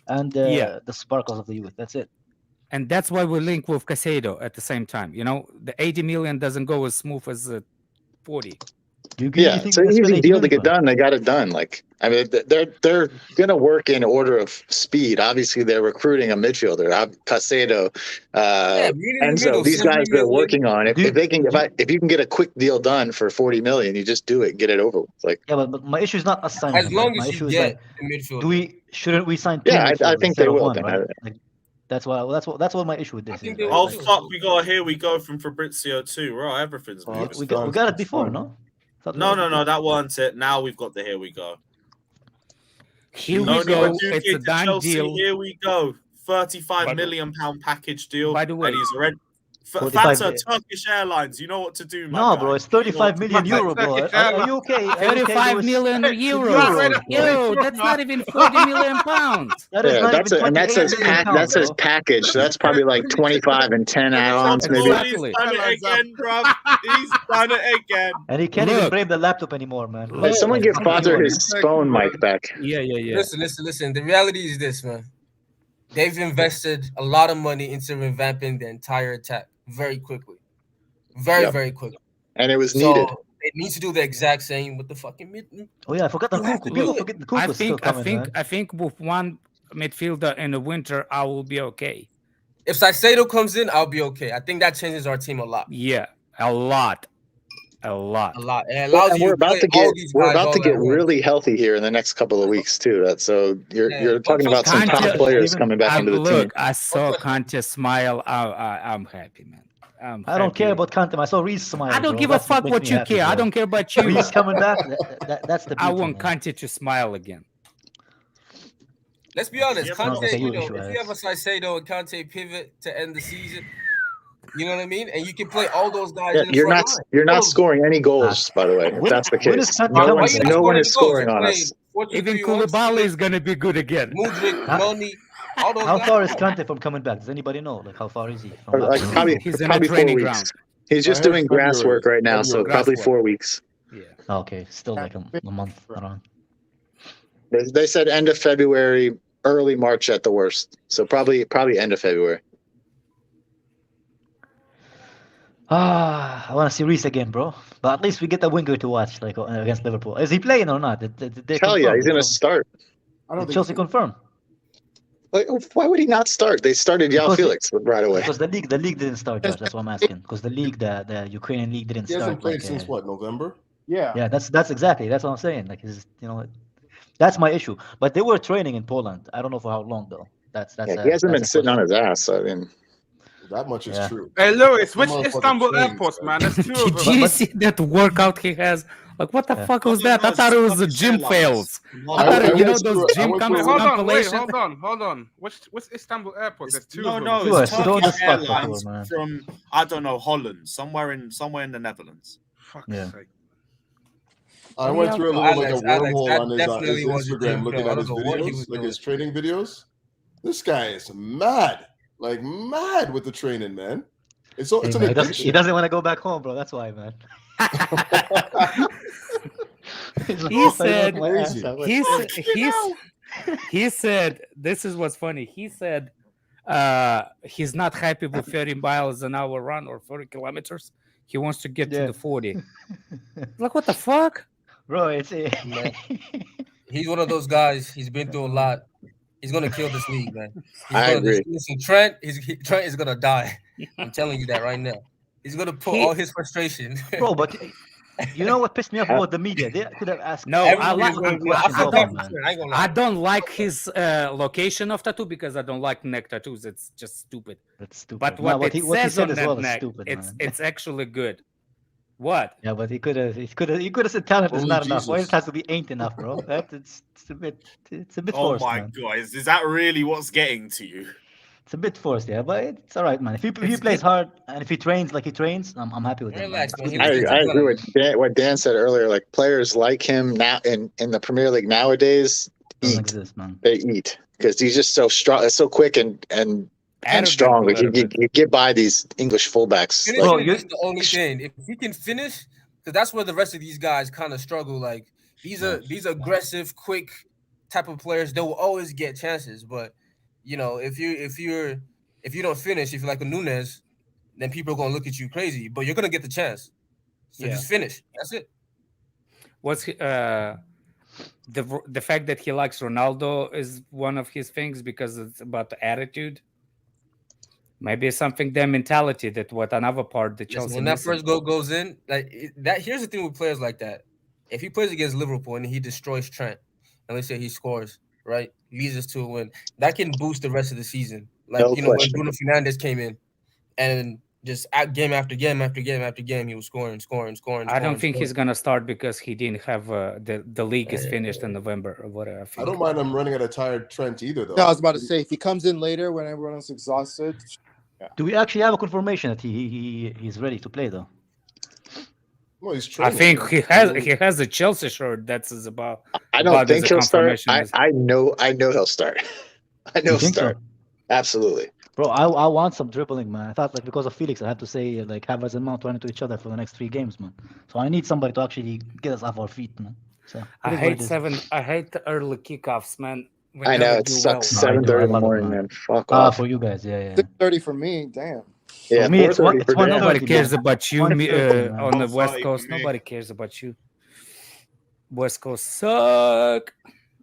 And the sparkles of the youth. That's it. And that's why we link with Caicedo at the same time. The 80 million doesn't go as smooth as 40. It's an easy deal to get done. They got it done. They're gonna work in order of speed. Obviously, they're recruiting a midfielder. Caciedo, Enzo. These guys they're working on. If you can get a quick deal done for 40 million, you just do it. Get it over with. But my issue is not us signing. As long as you get the midfielder. Shouldn't we sign? I think they will. Right? That's what my issue with this is. Fuck! Here we go from Fabrizio too. Right, everything's we got it before, no? No, that wasn't it. Now we've got the here we go. Here we go. It's a done deal. Here we go. £35 million package deal. By the way, and he's already. Fata, Turkish Airlines, you know what to do, man. No, bro, it's 35 million euro, bro. Are you okay? 35 million euros. Yo, that's not even 40 million pounds. That says package. So that's probably like 25 and 10 add-ons, maybe. He's done it again, bro. He's done it again. And he can't even frame the laptop anymore, man. Someone give Fata his phone mic back. Yeah. Listen. The reality is this, man. They've invested a lot of money into revamping the entire attack very quickly. Very quickly. And it was needed. They need to do the exact same with the fucking mid. Oh, yeah, I forgot the Kuku. People forget the Kuku. I think with one midfielder in the winter, I will be okay. If Caicedo comes in, I'll be okay. I think that changes our team a lot. Yeah, a lot. It allows we're about to get really healthy here in the next couple of weeks too. So you're talking about some top players coming back into the team. Look, I saw Kante smile. I'm happy, man. I don't care about Kante. I saw Reese smile. I don't give a fuck what you care. I don't care about you. Reese coming back. That's the. I want Kante to smile again. Let's be honest, Kante. If you have a Caicedo and Kante pivot to end the season. You know what I mean? And you can play all those guys. You're not scoring any goals, by the way. If that's the case, no one is scoring on us. Even Koulibaly is gonna be good again. Mudryk, Mendy. How far is Kante from coming back? Does anybody know? Like, how far is he? From probably He's in probably a training 4 weeks. ground. He's just doing grass work right now, so probably 4 weeks. Yeah. Okay, still like a month around. They said end of February, early March at the worst. So probably end of February. I want to see Reece again, bro. But at least we get a winger to watch, like against Liverpool. Is he playing or not? Hell yeah, he's gonna start. Did Chelsea confirm? Like, why would he not start? They started Felix right away. Because the league didn't start, Josh. That's what I'm asking. Because the Ukrainian league didn't start. He hasn't played since what, November? Yeah, that's exactly what I'm saying. Like, that's my issue. But they were training in Poland. I don't know for how long though. He hasn't been sitting on his ass. I mean, that much is true. Hey, Lewis, which Istanbul airports, man? There's 2 of them. Did you see that workout he has? Like, what the fuck was that? I thought it was the gym fails. I thought those gym compilations. Hold on. Which Istanbul airport? There's 2 of them. No, it's Turkish Airlines from, I don't know, Holland, somewhere in the Netherlands. Fuck's sake. I went through a little wormhole on his Instagram looking at his videos, like his training videos. This guy is mad. Like mad with the training, man. It's an addiction. He doesn't want to go back home, bro. That's why, man. He said this is what's funny. He said he's not happy with 30 miles an hour run or 40 kilometers. He wants to get to the 40. Like, what the fuck? Bro, he's one of those guys. He's been through a lot. He's gonna kill this league, man. I agree. Listen, Trent is gonna die. I'm telling you that right now. He's gonna put all his frustration. Bro, but you know what pissed me off about the media? They could have asked. No, I don't like his location of tattoo because I don't like neck tattoos. It's just stupid. That's stupid. But what he says on that neck, it's actually good. What? Yeah, but he could have said talent is not enough. Why it has to be ain't enough, bro? It's a bit Oh forced. my man. God, is that really what's getting to you? It's a bit forced, yeah, but it's all right, man. If he plays hard and if he trains like he trains, I'm happy with him. Relax, man. I agree with what Dan said earlier. Like players like him now in the Premier League nowadays they eat because he's just so strong, so quick and strong. Like you get by these English fullbacks. That's the only thing. If he can finish, because that's where the rest of these guys kind of struggle. Like these aggressive, quick type of players, they will always get chances. But if you don't finish, if you're like a Nunes, then people are gonna look at you crazy. But you're gonna get the chance. So just finish. That's it. What's the fact that he likes Ronaldo is one of his things because it's about the attitude. Maybe it's something their mentality that what another part that Chelsea. When that first goal goes in, here's the thing with players like that. If he plays against Liverpool and he destroys Trent, and let's say he scores, right, leads us to a win, that can boost the rest of the season. Like when Bruno Fernandes came in, and just game after game after game after game, he was scoring. I don't think he's gonna start because he didn't have the league is finished in November or whatever. I don't mind him running at a tired Trent either, though. Yeah, I was about to say if he comes in later when everyone's exhausted. Yeah. Do we actually have a confirmation that he's ready to play though? Well, he's I think he has a Chelsea shirt that's about. I don't think he'll start. I know he'll start. I know he'll start. So? Absolutely. Bro, I want some dribbling, man. I thought because of Felix, I had to say Havertz and Mount running to each other for the next 3 games, man. So I need somebody to actually get us off our feet, man. So I hate the early kickoffs, man. I know it sucks. 7:30 in the morning, man. Fuck off. For you guys, yeah. 6:30 for me, damn. Yeah, for me, it's nobody cares about you on the West Coast. Nobody cares about you. West Coast suck.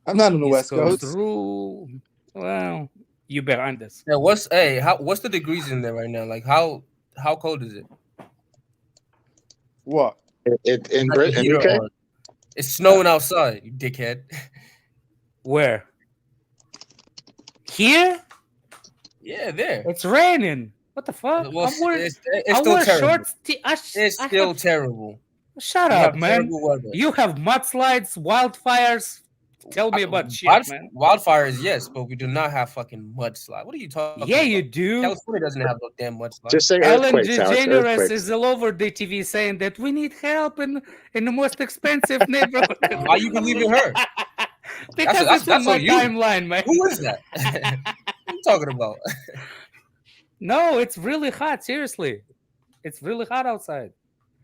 I'm not on the West Coast. Rule. Well, you behind us. Yeah, what's the degrees in there right now? Like how cold is it? What? In Britain, UK? It's snowing outside, you dickhead. Where? Here? Yeah, there. It's raining. What the fuck? Well, it's still terrible. Shorts. It's still terrible. Shut up, man. You have mudslides, wildfires. Tell me about shit, man. Wildfires, yes, but we do not have fucking mudslide. What are you talking about? Yeah, you do. California doesn't have no damn mudslide. Just say Ellen DeGeneres is all over the TV saying that we need help in the most expensive neighborhood. Why you believing her? Because it's on my timeline, man. Who is that? What are you talking about? No, it's really hot. Seriously, it's really hot outside.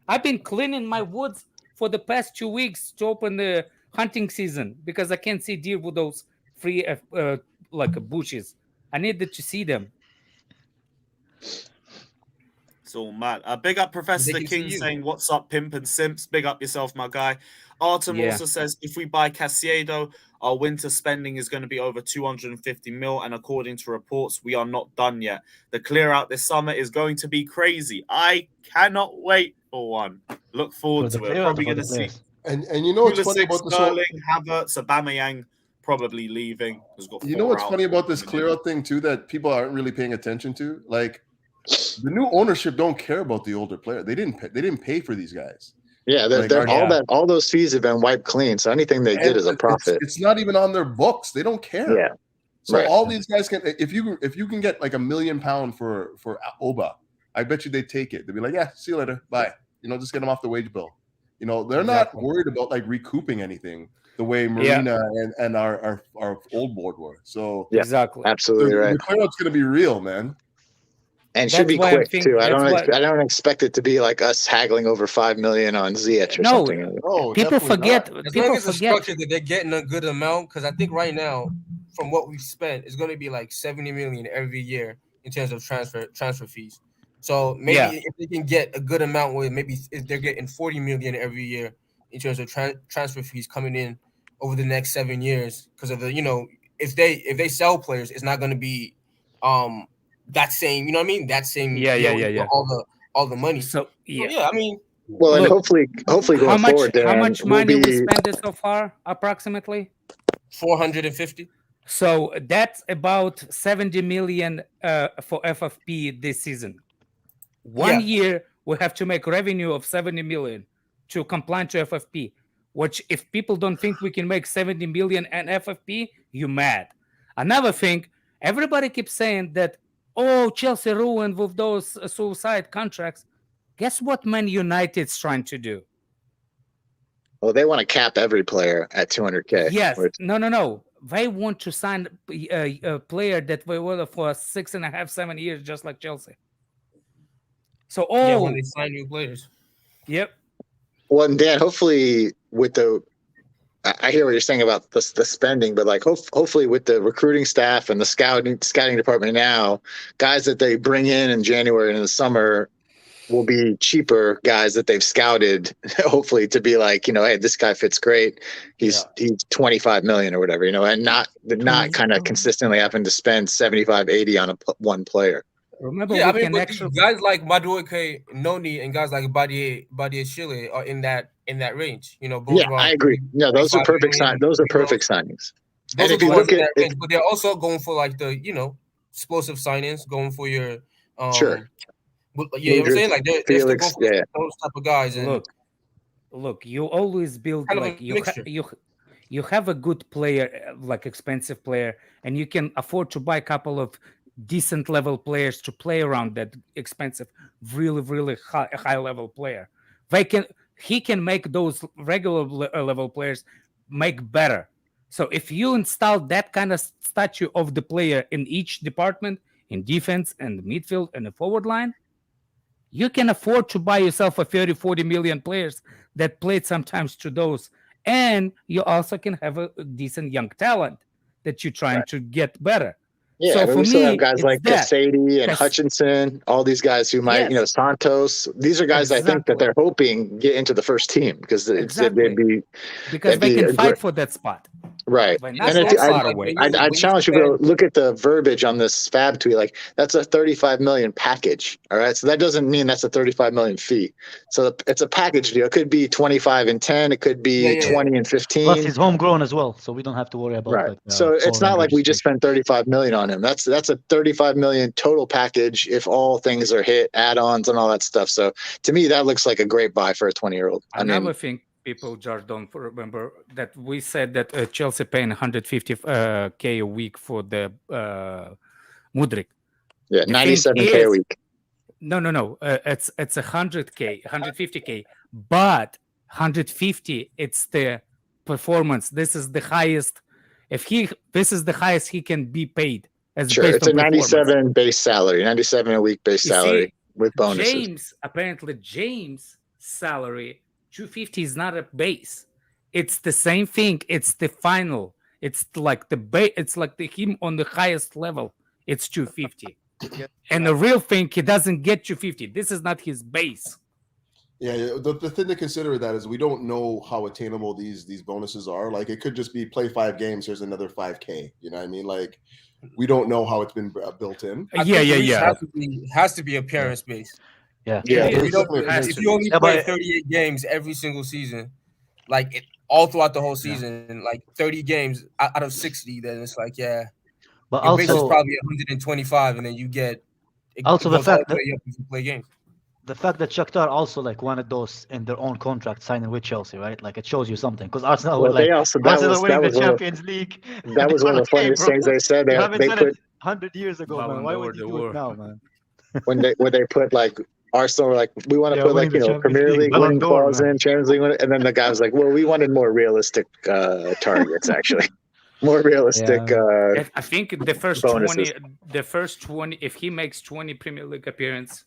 I've been cleaning my woods for the past 2 weeks to open the hunting season because I can't see deer with those free bushes. I needed to see them. It's all mad. Big up Professor King saying, "What's up, pimp and simps? Big up yourself, my guy." Artem also says, "If we buy Caciedo, our winter spending is going to be over 250 mil, and according to reports, we are not done yet. The clear out this summer is going to be crazy. I cannot wait for one. Look forward to it. Probably going to see." And you know what's funny about this? Sterling, Havertz, Aubameyang probably leaving. You know what's funny about this clear out thing too that people aren't really paying attention to? Like, the new ownership don't care about the older player. They didn't pay for these guys. Yeah, all those fees have been wiped clean. So anything they get is a profit. It's not even on their books. They don't care. Yeah. So all these guys can, if you can get like £1 million for Oba, I bet you they'd take it. They'd be like, yeah, see you later, bye. Just get them off the wage bill. They're not worried about like recouping anything the way Marina and our old board were. So exactly, absolutely right. The clear out's going to be real, man. And should be quick too. I don't expect it to be like us haggling over $5 million on Ziyech or something. No, people forget. As long as it's structured that they're getting a good amount, because I think right now, from what we've spent, it's going to be like 70 million every year in terms of transfer fees. So maybe if they can get a good amount with maybe if they're getting 40 million every year in terms of transfer fees coming in over the next 7 years, because of the if they sell players, it's not going to be that same, you know what I mean? That same, all the money. So I mean, well, and hopefully going forward, how much money we spent so far? Approximately 450. So that's about 70 million for FFP this season. One year we have to make revenue of 70 million to comply to FFP. Which, if people don't think we can make 70 million and FFP, you mad. Another thing, everybody keeps saying that, oh, Chelsea ruined with those suicide contracts. Guess what Man United's trying to do? Well, they want to cap every player at 200K. Yes. No. They want to sign a player that we will for 6.5, 7 years, just like Chelsea. So, when they sign new players. Yep. Well, and Dan, hopefully I hear what you're saying about the spending, but like hopefully with the recruiting staff and the scouting department now, guys that they bring in January and in the summer will be cheaper guys that they've scouted, hopefully to be like, hey, this guy fits great. He's 25 million or whatever, and not kind of consistently having to spend 75, 80 on one player. Remember, guys like Madueke, Noni, and guys like Badiashile are in that range. Both I agree. No, those are perfect signs. Those are perfect signings. And if you look at range, but they're also going for like the explosive signings, going for your sure. But, I'm saying like they're Felix, still going for those type of guys. And look, you always build kind like you have a good player, like expensive player, and you can afford to buy a couple of decent level players to play around that expensive, really, really high level player. He can make those regular level players make better. So if you install that kind of statue of the player in each department, in defense and midfield and the forward line, you can afford to buy yourself a 30-40 million players that played sometimes to those. And you also can have a decent young talent that you're trying to get better. Yeah, so we still have guys like Caciedo and Hutchinson, all these guys who might, Santos. These are guys I think that they're hoping get into the first team because they can fight for that spot. Right. And I challenge you to look at the verbiage on this Fab tweet. Like, that's a 35 million package. All right. So that doesn't mean that's a 35 million fee. So it's a package deal. It could be 25 and 10. It could be 20 and 15. Plus he's homegrown as well. So we don't have to worry about right. So it's not like we just spent 35 million on him. That's a 35 million total package if all things are hit, add-ons and all that stuff. So to me, that looks like a great buy for a 20-year-old. Another thing people just don't remember that we said that Chelsea paying 150k a week for the Mudryk. Yeah, 97k a week. No. It's 100k, 150k, but 150. It's the performance. This is the highest This is the highest he can be paid. Sure, it's a 97 base salary, 97 a week base salary with bonuses. James' salary, 250 is not a base. It's the same thing. It's the final. It's like the base. It's like him on the highest level. It's 250. And the real thing, he doesn't get 250. This is not his base. Yeah, the thing to consider with that is we don't know how attainable these bonuses are. Like, it could just be play 5 games, here's another 5K. You know what I mean? Like, we don't know how it's been built in. Yeah. Has to be appearance based. Yeah. If you only play 38 games every single season, like all throughout the whole season, like 30 games out of 60, then it's like, but your also base is probably 125, and then you get also the fact that if you play games. The fact that Shakhtar also like wanted those in their own contract signing with Chelsea, right? Like, it shows you something, because Arsenal were like Arsenal winning the Champions League. That was one of the funniest things they said. They done put it 100 years ago, man. Why would you do it now, man? when they put like Arsenal were like, we want to put like Premier League winning clause in, Champions League winning, and then the guy was like, well, we wanted more realistic targets actually. More realistic. I think the first bonuses. 20, if he makes 20 Premier League appearance,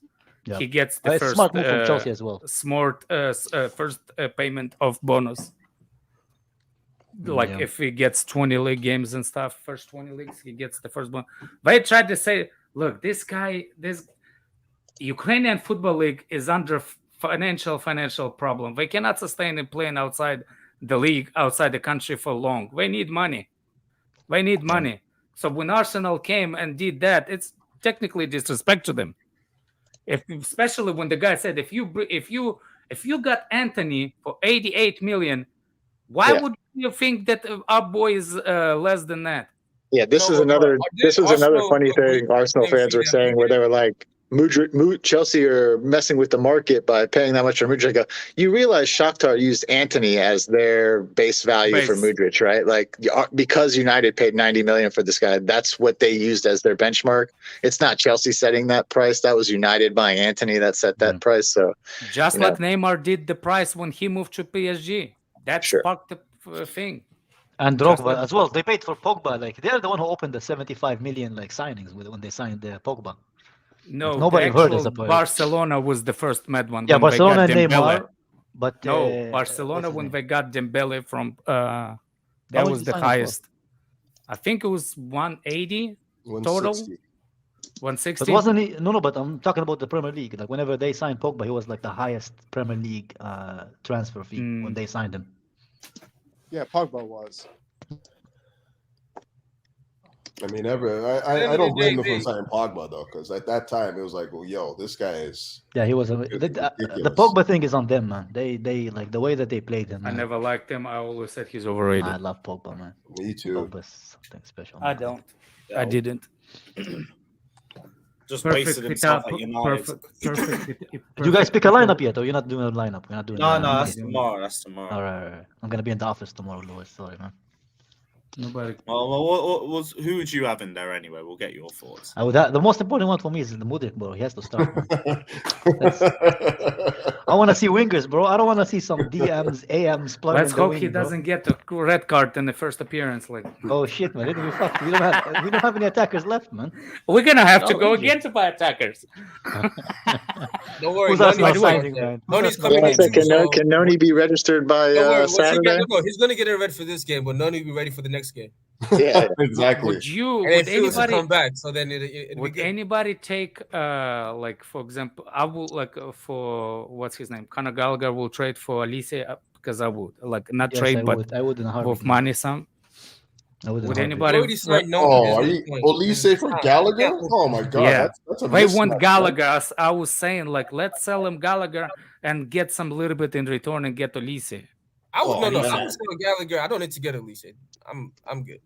he gets the it's first smart move from Chelsea as well. Smart first payment of bonus. Like if he gets 20 league games and stuff, first 20 leagues, he gets the first one. They tried to say, look, this Ukrainian football league is under financial problem. They cannot sustain him playing outside the league, outside the country for long. They need money. So when Arsenal came and did that, it's technically disrespect to them. Especially when the guy said, if you got Anthony for 88 million, why would you think that our boy is less than that? Yeah, this was another funny thing Arsenal fans were saying, where they were like, Chelsea are messing with the market by paying that much for Mudryk. You realize Shakhtar used Anthony as their base value for Mudryk, right? Like, because United paid 90 million for this guy, that's what they used as their benchmark. It's not Chelsea setting that price. That was United buying Anthony that set that price. So just like Neymar did the price when he moved to PSG. That sparked the thing. And Drogba as well. They paid for Pogba. Like, they're the one who opened the 75 million like signings when they signed Pogba. No, nobody heard us. Barcelona was the first mad one. Yeah, Barcelona and Neymar. But Barcelona when they got Dembele from that was the highest. I think it was 180 total. 160. But wasn't he? No. But I'm talking about the Premier League. Like, whenever they signed Pogba, he was like the highest Premier League transfer fee when they signed him. Yeah, Pogba was. I mean, I don't blame them for signing Pogba though, because at that time it was like, well, yo, this guy is. Yeah, he was. The Pogba thing is on them, man. They like the way that they played him. I never liked him. I always said he's overrated. I love Pogba, man. Me too. Pogba's something special. Man. I don't. I didn't. Just wasted himself at United. Perfect. Did you guys pick a lineup yet, or you're not doing a lineup? We're not doing. No, that's tomorrow. All right. I'm gonna be in the office tomorrow, Louis. Sorry, man. Nobody. Well, who would you have in there anyway? We'll get your thoughts. The most important one for me is the Mudryk, bro. He has to start. I want to see wingers, bro. I don't want to see some DMs, AMs. Let's hope he doesn't get a red card in the first appearance. Like, oh shit, man! We don't have any attackers left, man. We're gonna have to go again to buy attackers. Don't worry. Noni's coming in. Can Noni be registered by Saturday? He's gonna get it ready for this game, but Noni will be ready for the next game. Yeah, exactly. Would anybody come back? So then would anybody take like, for example, I would like for what's his name? Conor Gallagher will trade for Elise because I would like not trade, but I would in a heartbeat. With money some. Would anybody? are you Elise for Gallagher? Oh my god, yeah. that's a they want Gallagher. As I was saying, like, let's sell him Gallagher and get some little bit in return and get Elise. I would I was going Gallagher. I don't need to get Elise. I'm good.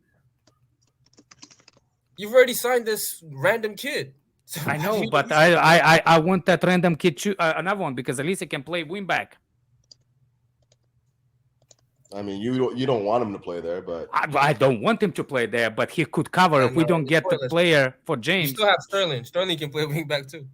You've already signed this random kid. So I know, but I want that random kid to another one because Elise can play wing back. I mean, you don't want him to play there, but I don't want him to play there, but he could cover if we don't get the player for James. You still have Sterling. Sterling can play wing back too.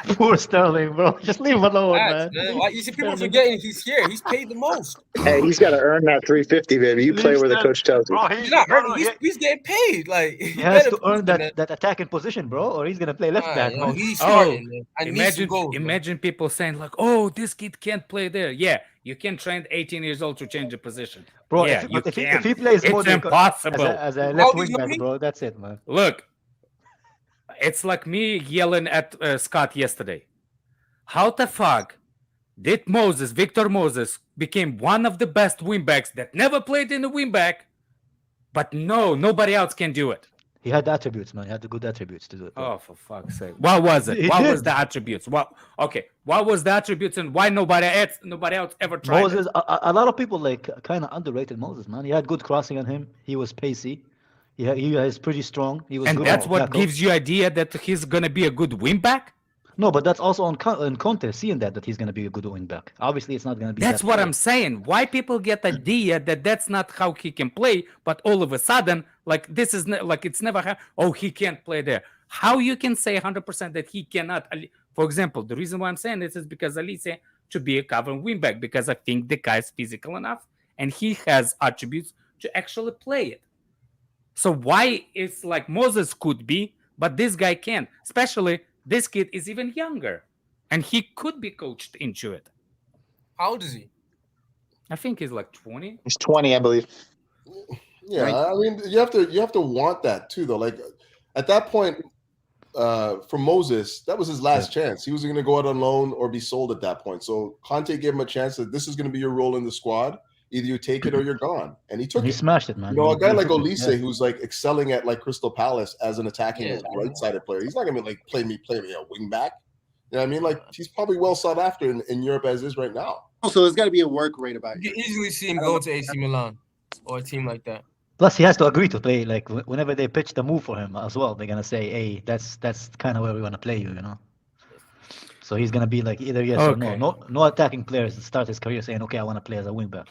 Poor Sterling, bro. Just leave him alone, Facts, man. Like, you see, people forgetting he's here. He's paid the most. Hey, he's got to earn that 350, baby. You play where the coach tells you. Bro, He's not earning. He's getting paid. Like he has to earn that attacking position, bro, or he's gonna play left back. No, he's starting. Man. I need some goals, imagine people saying like, "Oh, this kid can't play there." Yeah, you can train 18 years old to change the position. Bro, yeah, if he plays it's impossible as a left wing back, bro. That's it, man. Look, it's like me yelling at Scott yesterday. How the fuck did Victor Moses, became one of the best wingbacks that never played in a wingback, but nobody else can do it? He had the attributes, man. He had the good attributes to do it. Bro. Oh, for fuck's sake! What was it? What was the attributes? What was the attributes, and why nobody else ever tried Moses? it? A lot of people kind of underrated Moses, man. He had good crossing on him. He was pacey. He is pretty strong. He was. And good that's what tackle. gives you idea that he's gonna be a good wingback. No, but that's also on Conte seeing that he's going to be a good wingback. Obviously, it's not going to be. That's what I'm saying. Why people get the idea that that's not how he can play, but all of a sudden, like this is like it's never. Oh, he can't play there. How you can say 100% that he cannot? For example, the reason why I'm saying this is because Alice to be a covering wingback, because I think the guy's physical enough and he has attributes to actually play it. So why it's like Moses could be, but this guy can't, especially. This kid is even younger, and he could be coached into it. How old is he? I think he's like 20. He's 20, I believe. Yeah, right? I mean, you have to want that too, though. Like at that point, for Moses, that was his last chance. He was going to go out on loan or be sold at that point. So Conte gave him a chance that this is going to be your role in the squad. Either you take it or you're gone, and he took it. He smashed it, man. You know, a guy like Olise, who's like excelling at like Crystal Palace as an attacking right-sided player. He's not gonna like play me a wing back. You know what I mean? Like he's probably well sought after in Europe as is right now. Also, there's got to be a work rate about it. You can easily see him go to AC Milan or a team like that. Plus, he has to agree to play. Like whenever they pitch the move for him as well, they're gonna say, "Hey, that's kind of where we want to play you," you know. So he's gonna be like either yes or no. No attacking players start his career saying, "Okay, I want to play as a wing back."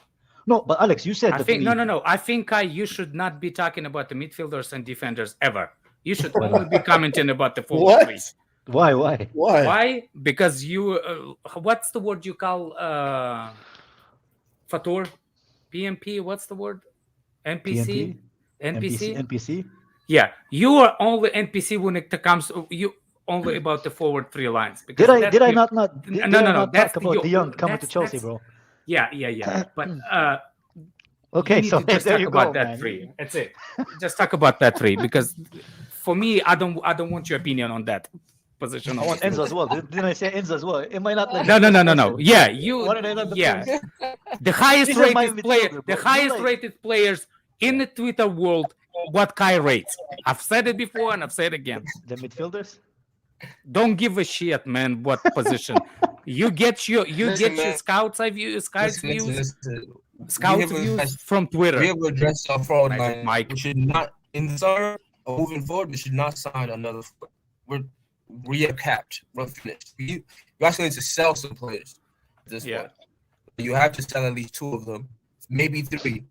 No, but Alex, you said I think no. I think you should not be talking about the midfielders and defenders ever. You should only be commenting about the forward three. Why? Why? Because you, what's the word you call Fator? PMP? What's the word? NPC? NPC? Yeah, you are only NPC when it comes. You only about the forward three lines. Did I not no. That's talk about De Jong coming to Chelsea, bro. Yeah. But okay, so just there talk you about go, that man. three. That's it. Just talk about that three, because for me, I don't want your opinion on that position. I want Enzo as well. Didn't I say Enzo as well? Am I not like No. Yeah, you. What did I not The highest rated player, the highest rated players in the Twitter world. What Kai rates? I've said it before and I've said it again. The midfielders. Don't give a shit, man. What position? You get your scouts views from Twitter. We have to address our fraud line. Mike, we should not in the summer or moving forward. We should not sign another. We have capped. We're finished. You actually need to sell some players. At this point, you have to sell at least 2 of them, maybe 3,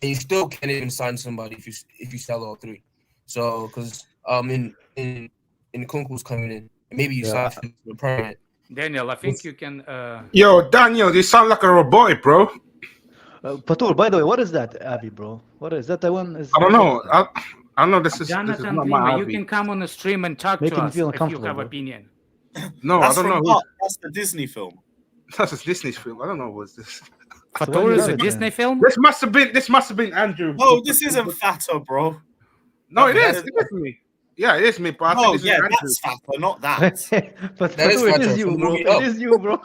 and you still can't even sign somebody if you sell all 3. So because in Kunku's coming in, maybe you sign him for permanent. Daniel, I think you can. Yo, Daniel, you sound like a robotic, bro. Patur, by the way, what is that, Abby, bro? What is that? The one is. I don't know. I know this is Jonathan not my you can come on the stream and talk to us if you have opinion. No, I don't know. That's the Disney film. That's a Disney film. I don't know what's this. Fator is a Disney film. This must have been Andrew. No, this isn't Fatter, bro. No, it is. It is me. Yeah, it is me. But oh, yeah, that's Fatter, not that. But that is you, bro. It is you, bro.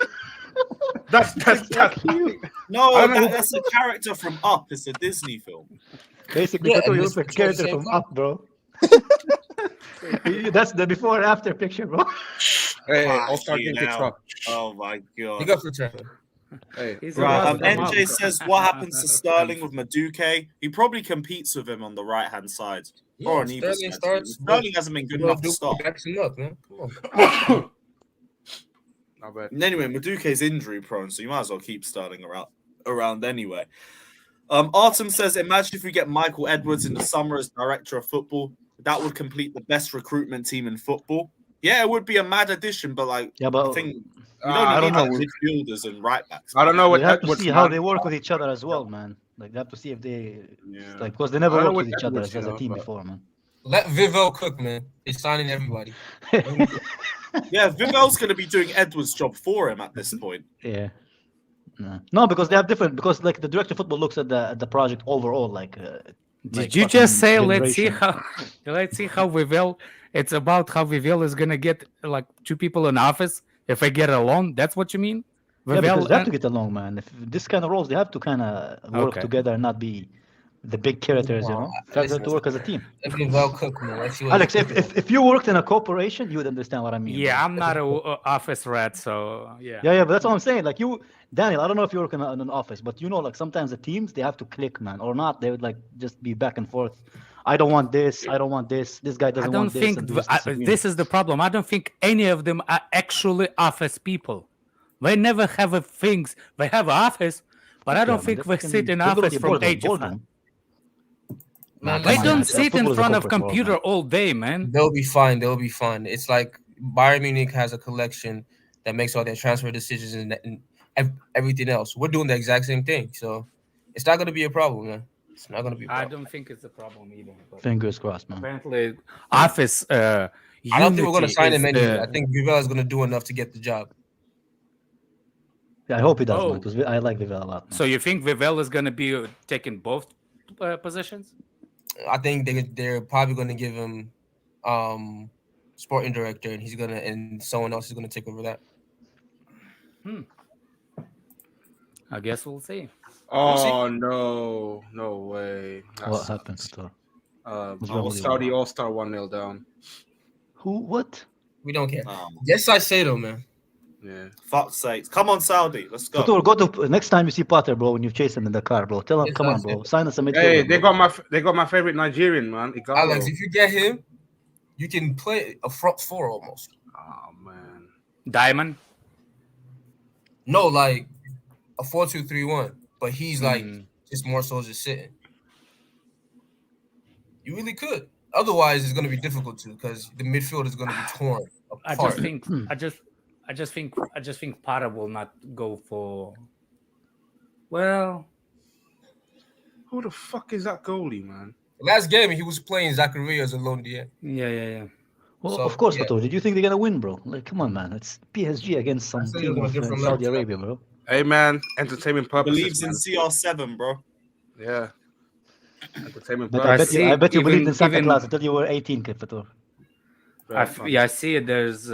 That's you. No, that's a character from Up. It's a Disney film. Basically, Fator is a character from Up, bro. That's the before and after picture, bro. Hey, I'll start getting truck. Oh my god. You got for turn. Hey, right, NJ says what happens to Sterling with Madueke? He probably competes with him on the right hand side. Yeah, or on either side. Sterling hasn't been good enough to start. Up, man. Come on. Anyway, Madueke's injury prone, so you might as well keep Sterling around anyway. Artem says, imagine if we get Michael Edwards in the summer as director of football. That would complete the best recruitment team in football. Yeah, it would be a mad addition, but like, but I think we don't need like midfielders and right backs. I don't know. We have to see how they work with each other as well, man. Like, they have to see if they like, because they never worked with each other as a team before, man. Let Vivell cook, man. He's signing everybody. Yeah, Vivell's going to be doing Edwards' job for him at this point. Yeah. No, because they have different. Because like the director of football looks at the project overall. Like, did you just say let's see how Vivell? It's about how Vivell is gonna get like 2 people in office if I get along. That's what you mean? Vivell, because they have to get along, man. If this kind of roles, they have to kind of work together and not be the big characters, you know. They have to work as a team. Alex, if you worked in a corporation, you would understand what I mean. Yeah, I'm not an office rat, so yeah. Yeah, but that's what I'm saying. Like you, Daniel, I don't know if you work in an office, but you know, like sometimes the teams, they have to click, man, or not. They would like just be back and forth. I don't want this. I don't want this. This guy doesn't want this. I don't think this is the problem. I don't think any of them are actually office people. They never have things. They have an office, but I don't think they sit in office from 8 to 5. They don't sit in front of computer all day, man. They'll be fine. They'll be fine. It's like Bayern Munich has a collection that makes all their transfer decisions and everything else. We're doing the exact same thing, so it's not going to be a problem, man. It's not going to be a problem. I don't think it's a problem either. Fingers crossed, man. Apparently, office. I don't think we're going to sign him anyway. I think Vivell is going to do enough to get the job. Yeah, I hope he does, man, because I like Vivell a lot. Man. So you think Vivell is going to be taking both positions? I think they're probably going to give him sporting director, and someone else is going to take over that. I guess we'll see. Oh no way! What happened? Saudi All-Star 1-0 down. Who? What? We don't care. Yes, Caicedo, man. Yeah. Fuck's sakes. Come on, Saudi. Let's go. Couture, go to next time you see Potter, bro, when you chase him in the car, bro. Tell him, come on, bro. Sign us a midfielder. Hey, they got my favorite Nigerian, man. Alex, if you get him, you can play a front 4 almost. Oh man. Diamond? No, like a 4-2-3-1. But he's like just more so just sitting. You really could. Otherwise, it's going to be difficult to because the midfield is going to be torn apart. I just think Potter will not go for. Well, who the fuck is that goalie, man? Last game he was playing Zakaria as a lone DM. Yeah. Well, so, of course, Pato. Did you think they're gonna win, bro? Like, come on, man. It's PSG against some team from Saudi Arabia, bro. Hey, man. Entertainment purposes. Believes in CR7, bro. Yeah. Entertainment purposes. I bet you believed in Santa Claus until you were 18, Pato. I see it. There's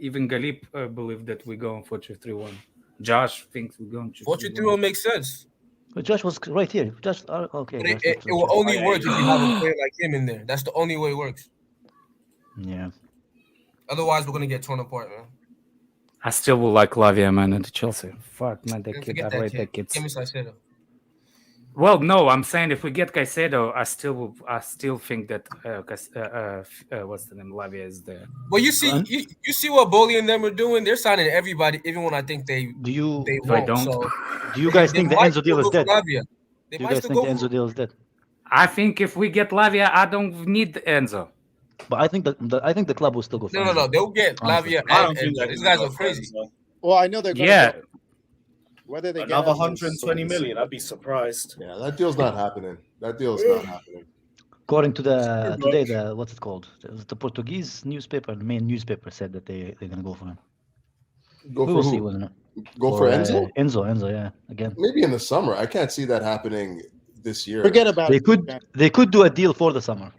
even Galip believed that we're going 4-2-3-1. Josh thinks we're going 4-2-3-1 makes sense. But Josh was right here. Josh, okay. But it will only work if you have a player like him in there. That's the only way it works. Yeah. Otherwise, we're gonna get torn apart, man. I still would like Lavia, man, and Chelsea. Fuck, man, that kid. I rate that kid. Give me Caicedo. Well, no, I'm saying if we get Caicedo, I still think that what's the name? Lavia is there. Well, you see what Boli and them are doing. They're signing everybody, even when I think they do. You they won't. Don't. So do you guys think the Enzo deal is dead? Do you guys think the Enzo deal is dead? I think if we get Lavia, I don't need Enzo. But I think the club will still go for Enzo. No. They'll get Lavia and Enzo. These guys are crazy. Well, I know they're going to whether they another 120 million, I'd be surprised. Yeah, that deal's not happening. That deal's not happening. According to the what's it called? The Portuguese newspaper, the main newspaper said that they're gonna go for him. We'll see, wasn't it? Go for Enzo? Enzo, yeah. Again. Maybe in the summer. I can't see that happening this year. Forget about it. They could do a deal for the summer.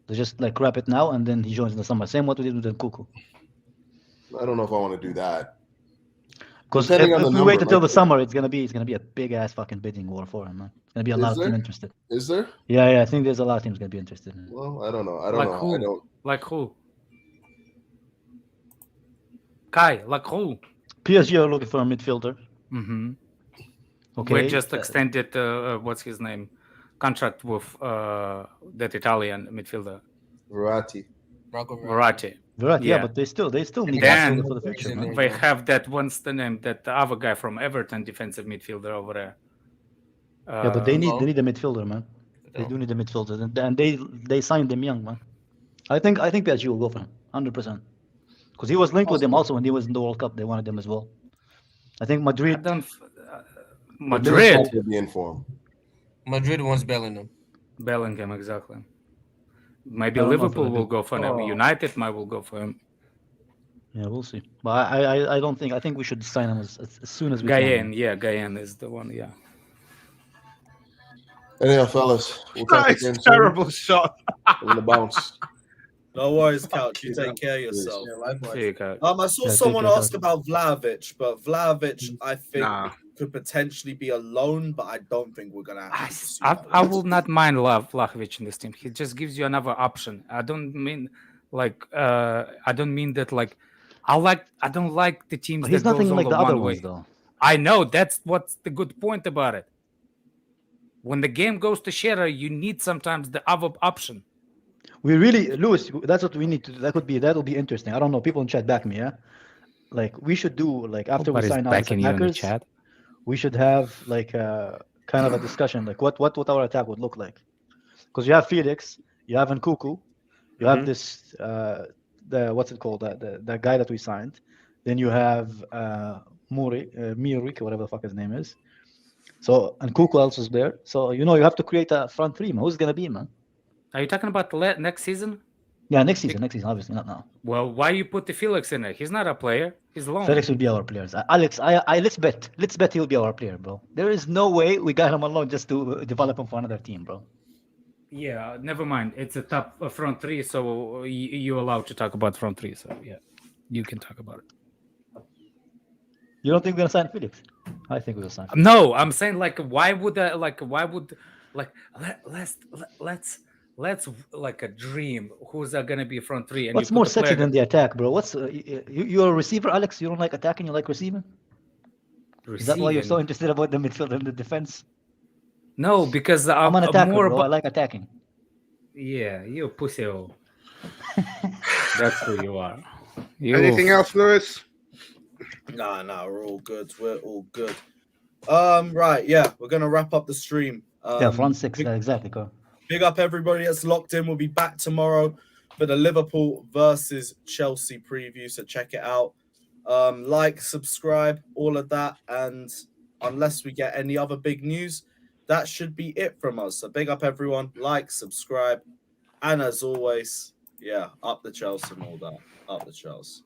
They just like wrap it now and then he joins in the summer. Same what we did with Nkunku. I don't know if I want to do that. Because if we wait until the summer, it's gonna be a big ass fucking bidding war for him, man. It's gonna be a lot of teams interested. Is there? Yeah. I think there's a lot of teams gonna be interested. Well, I don't know. I don't know. Like who? Kai, like who? PSG are looking for a midfielder. Mm-hmm. Okay. We just extended what's his name contract with that Italian midfielder. Verratti. Yeah, but they still need midfielder for the future. Man. They have that what's the name, that other guy from Everton, defensive midfielder over there. Yeah, but they need a midfielder, man. They do need a midfielder, and they signed them young, man. I think PSG will go for him, 100%. because he was linked with them also when he was in the World Cup. They wanted him as well. I think Madrid. Madrid will be informed. Madrid wants Bellingham. Bellingham, exactly. Maybe Liverpool will go for him. United might will go for him. Yeah, we'll see. But I don't think. I think we should sign him as soon as we can. Yeah, Gayen is the one. Yeah. Anyhow, fellas, we'll talk again terrible shot. I'm gonna bounce. No worries, Couch. You take care of yourself. Yeah, likewise. I saw someone ask about Vlahovic, but Vlahovic, I think, could potentially be a loan, but I don't think we're gonna have I will not mind Vlahovic in this team. He just gives you another option. I don't mean that like I don't like the teams that goes on like the other one way. Ones, though. I know that's what's the good point about it. When the game goes to shatter, you need sometimes the other option. We really, Lewis, that's what we need to do. That'll be interesting. I don't know. People in chat back me, yeah? Like, we should do, like, after we sign out the attackers, we should have, like, kind of a discussion, like, what our attack would look like. Because you have Felix, you have Nkuku, you have this, what's it called, the guy that we signed. Then you have Mudryk, whatever the fuck his name is. So, and Nkuku else is there. So, you have to create a front three, man. Who's going to be, man? Are you talking about next season? Yeah, next season, obviously, not now. Well, why you put the Felix in there? He's not a player. He's loan. Felix will be our players. Alex, let's bet he'll be our player, bro. There is no way we got him on loan just to develop him for another team, bro. Yeah, never mind. It's a top front three, so you're allowed to talk about front three. So yeah, you can talk about it. You don't think we're gonna sign Felix? I think we'll sign Felix. No, I'm saying let's like a dream. Who's gonna be front three? And what's more sexy than the attack, bro? What's you're a receiver, Alex? You don't like attacking, you like receiving? Is that why you're so interested about the midfield and the defense? No, because I'm an attacker, bro. I like attacking. Yeah, you're a pussy. That's who you are. Anything else, Lewis? Nah, we're all good. We're all good. Right, yeah, we're gonna wrap up the stream. Front six, exactly, go. Big up everybody that's locked in. We'll be back tomorrow for the Liverpool versus Chelsea preview, so check it out. Like, subscribe, all of that, and unless we get any other big news, that should be it from us. So big up everyone, like, subscribe, and as always, yeah, up the Chelsea and all that. Up the Chelsea.